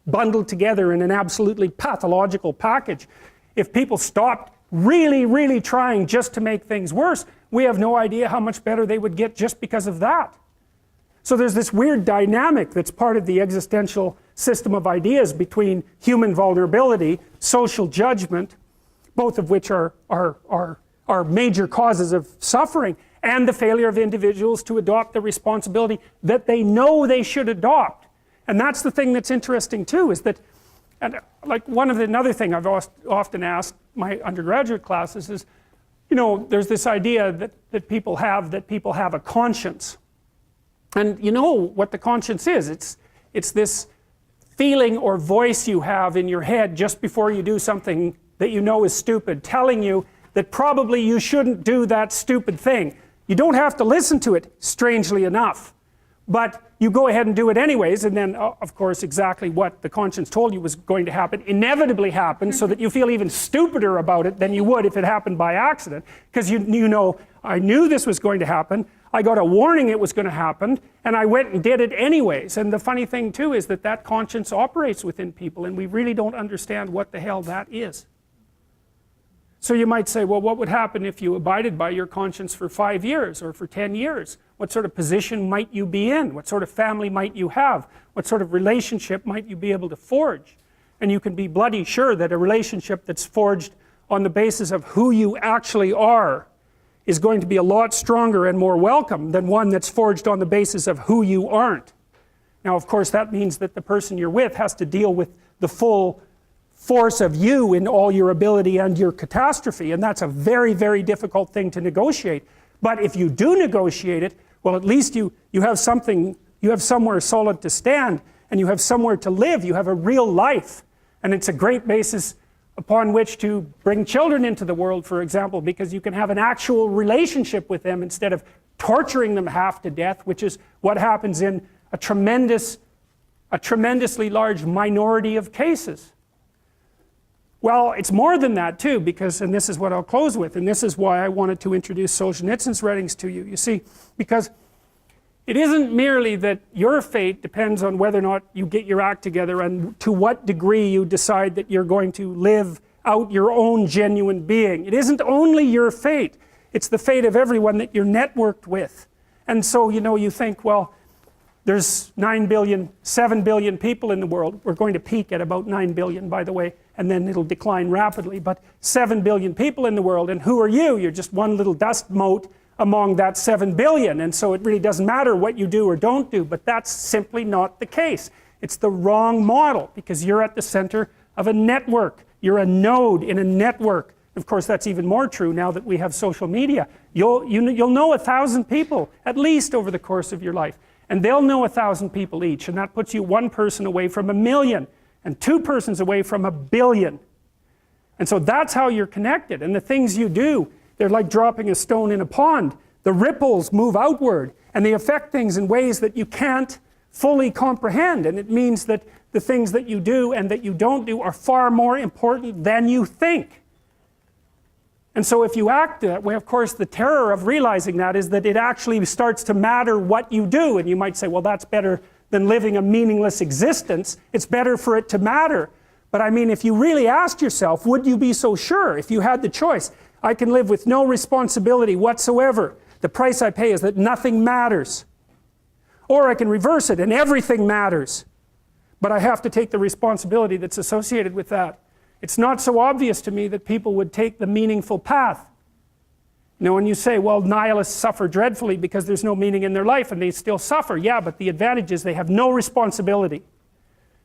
bundled together in an absolutely pathological package. If people stopped really, really trying just to make things worse, we have no idea how much better they would get just because of that. So there's this weird dynamic that's part of the existential system of ideas between human vulnerability, social judgment, both of which are major causes of suffering, and the failure of individuals to adopt the responsibility that they know they should adopt. And that's the thing that's interesting too, is that, and like another thing I've often asked my undergraduate classes is, you know, there's this idea that people have a conscience. And you know what the conscience is. It's this feeling or voice you have in your head just before you do something that you know is stupid, telling you that probably you shouldn't do that stupid thing. You don't have to listen to it, strangely enough. But you go ahead and do it anyways, and then, of course, exactly what the conscience told you was going to happen inevitably happens, so that you feel even stupider about it than you would if it happened by accident. Because you know, I knew this was going to happen, I got a warning it was going to happen, and I went and did it anyways. And the funny thing too is that conscience operates within people, and we really don't understand what the hell that is. So you might say, well, what would happen if you abided by your conscience for 5 years or for 10 years? What sort of position might you be in? What sort of family might you have? What sort of relationship might you be able to forge? And you can be bloody sure that a relationship that's forged on the basis of who you actually are is going to be a lot stronger and more welcome than one that's forged on the basis of who you aren't. Now, of course, that means that the person you're with has to deal with the full force of you in all your ability and your catastrophe, and that's a very, very difficult thing to negotiate. But if you do negotiate it, well, at least you have something, you have somewhere solid to stand, and you have somewhere to live, you have a real life. And it's a great basis upon which to bring children into the world, for example, because you can have an actual relationship with them instead of torturing them half to death, which is what happens in a tremendously large minority of cases. Well, it's more than that too, because, and this is what I'll close with, and this is why I wanted to introduce Solzhenitsyn's writings to you. You see, because it isn't merely that your fate depends on whether or not you get your act together and to what degree you decide that you're going to live out your own genuine being. It isn't only your fate, it's the fate of everyone that you're networked with. And so, you know, you think, well, there's 9 billion, 7 billion people in the world. We're going to peak at about 9 billion, by the way, and then it'll decline rapidly. But 7 billion people in the world, and who are you? You're just one little dust mote among that 7 billion. And so it really doesn't matter what you do or don't do, but that's simply not the case. It's the wrong model, because you're at the center of a network. You're a node in a network. Of course, that's even more true now that we have social media. You'll know 1,000 people, at least, over the course of your life. And they'll know 1,000 people each, and that puts you one person away from 1 million, and 2 persons away from 1 billion. And so that's how you're connected. And the things you do, they're like dropping a stone in a pond. The ripples move outward, and they affect things in ways that you can't fully comprehend. And it means that the things that you do and that you don't do are far more important than you think. And so if you act that way, of course, the terror of realizing that is that it actually starts to matter what you do. And you might say, well, that's better than living a meaningless existence. It's better for it to matter. But I mean, if you really asked yourself, would you be so sure if you had the choice? I can live with no responsibility whatsoever. The price I pay is that nothing matters. Or I can reverse it and everything matters. But I have to take the responsibility that's associated with that. it's not so obvious to me that people would take the meaningful path. You know, when you say, well, nihilists suffer dreadfully because there's no meaning in their life, and they still suffer. Yeah, but the advantage is they have no responsibility.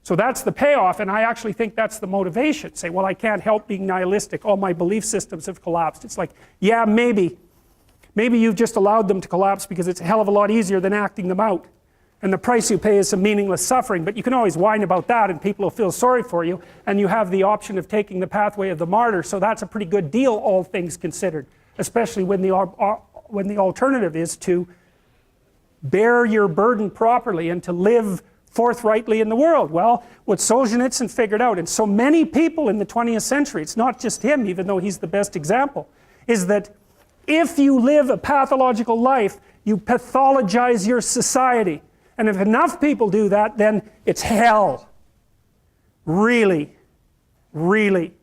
So that's the payoff, and I actually think that's the motivation. Say, well, I can't help being nihilistic. All my belief systems have collapsed. It's like, yeah, maybe. Maybe you've just allowed them to collapse because it's a hell of a lot easier than acting them out. And the price you pay is some meaningless suffering, but you can always whine about that and people will feel sorry for you, and you have the option of taking the pathway of the martyr, so that's a pretty good deal, all things considered, especially when the alternative is to bear your burden properly and to live forthrightly in the world. Well, what Solzhenitsyn figured out, and so many people in the 20th century, it's not just him, even though he's the best example, is that if you live a pathological life, you pathologize your society. And if enough people do that, then it's hell. Really. Really.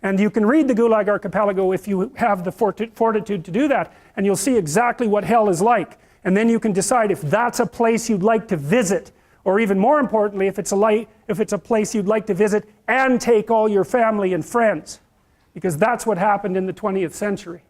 And you can read the Gulag Archipelago if you have the fortitude to do that, and you'll see exactly what hell is like. And then you can decide if that's a place you'd like to visit, or even more importantly, if it's a place you'd like to visit and take all your family and friends. Because that's what happened in the 20th century.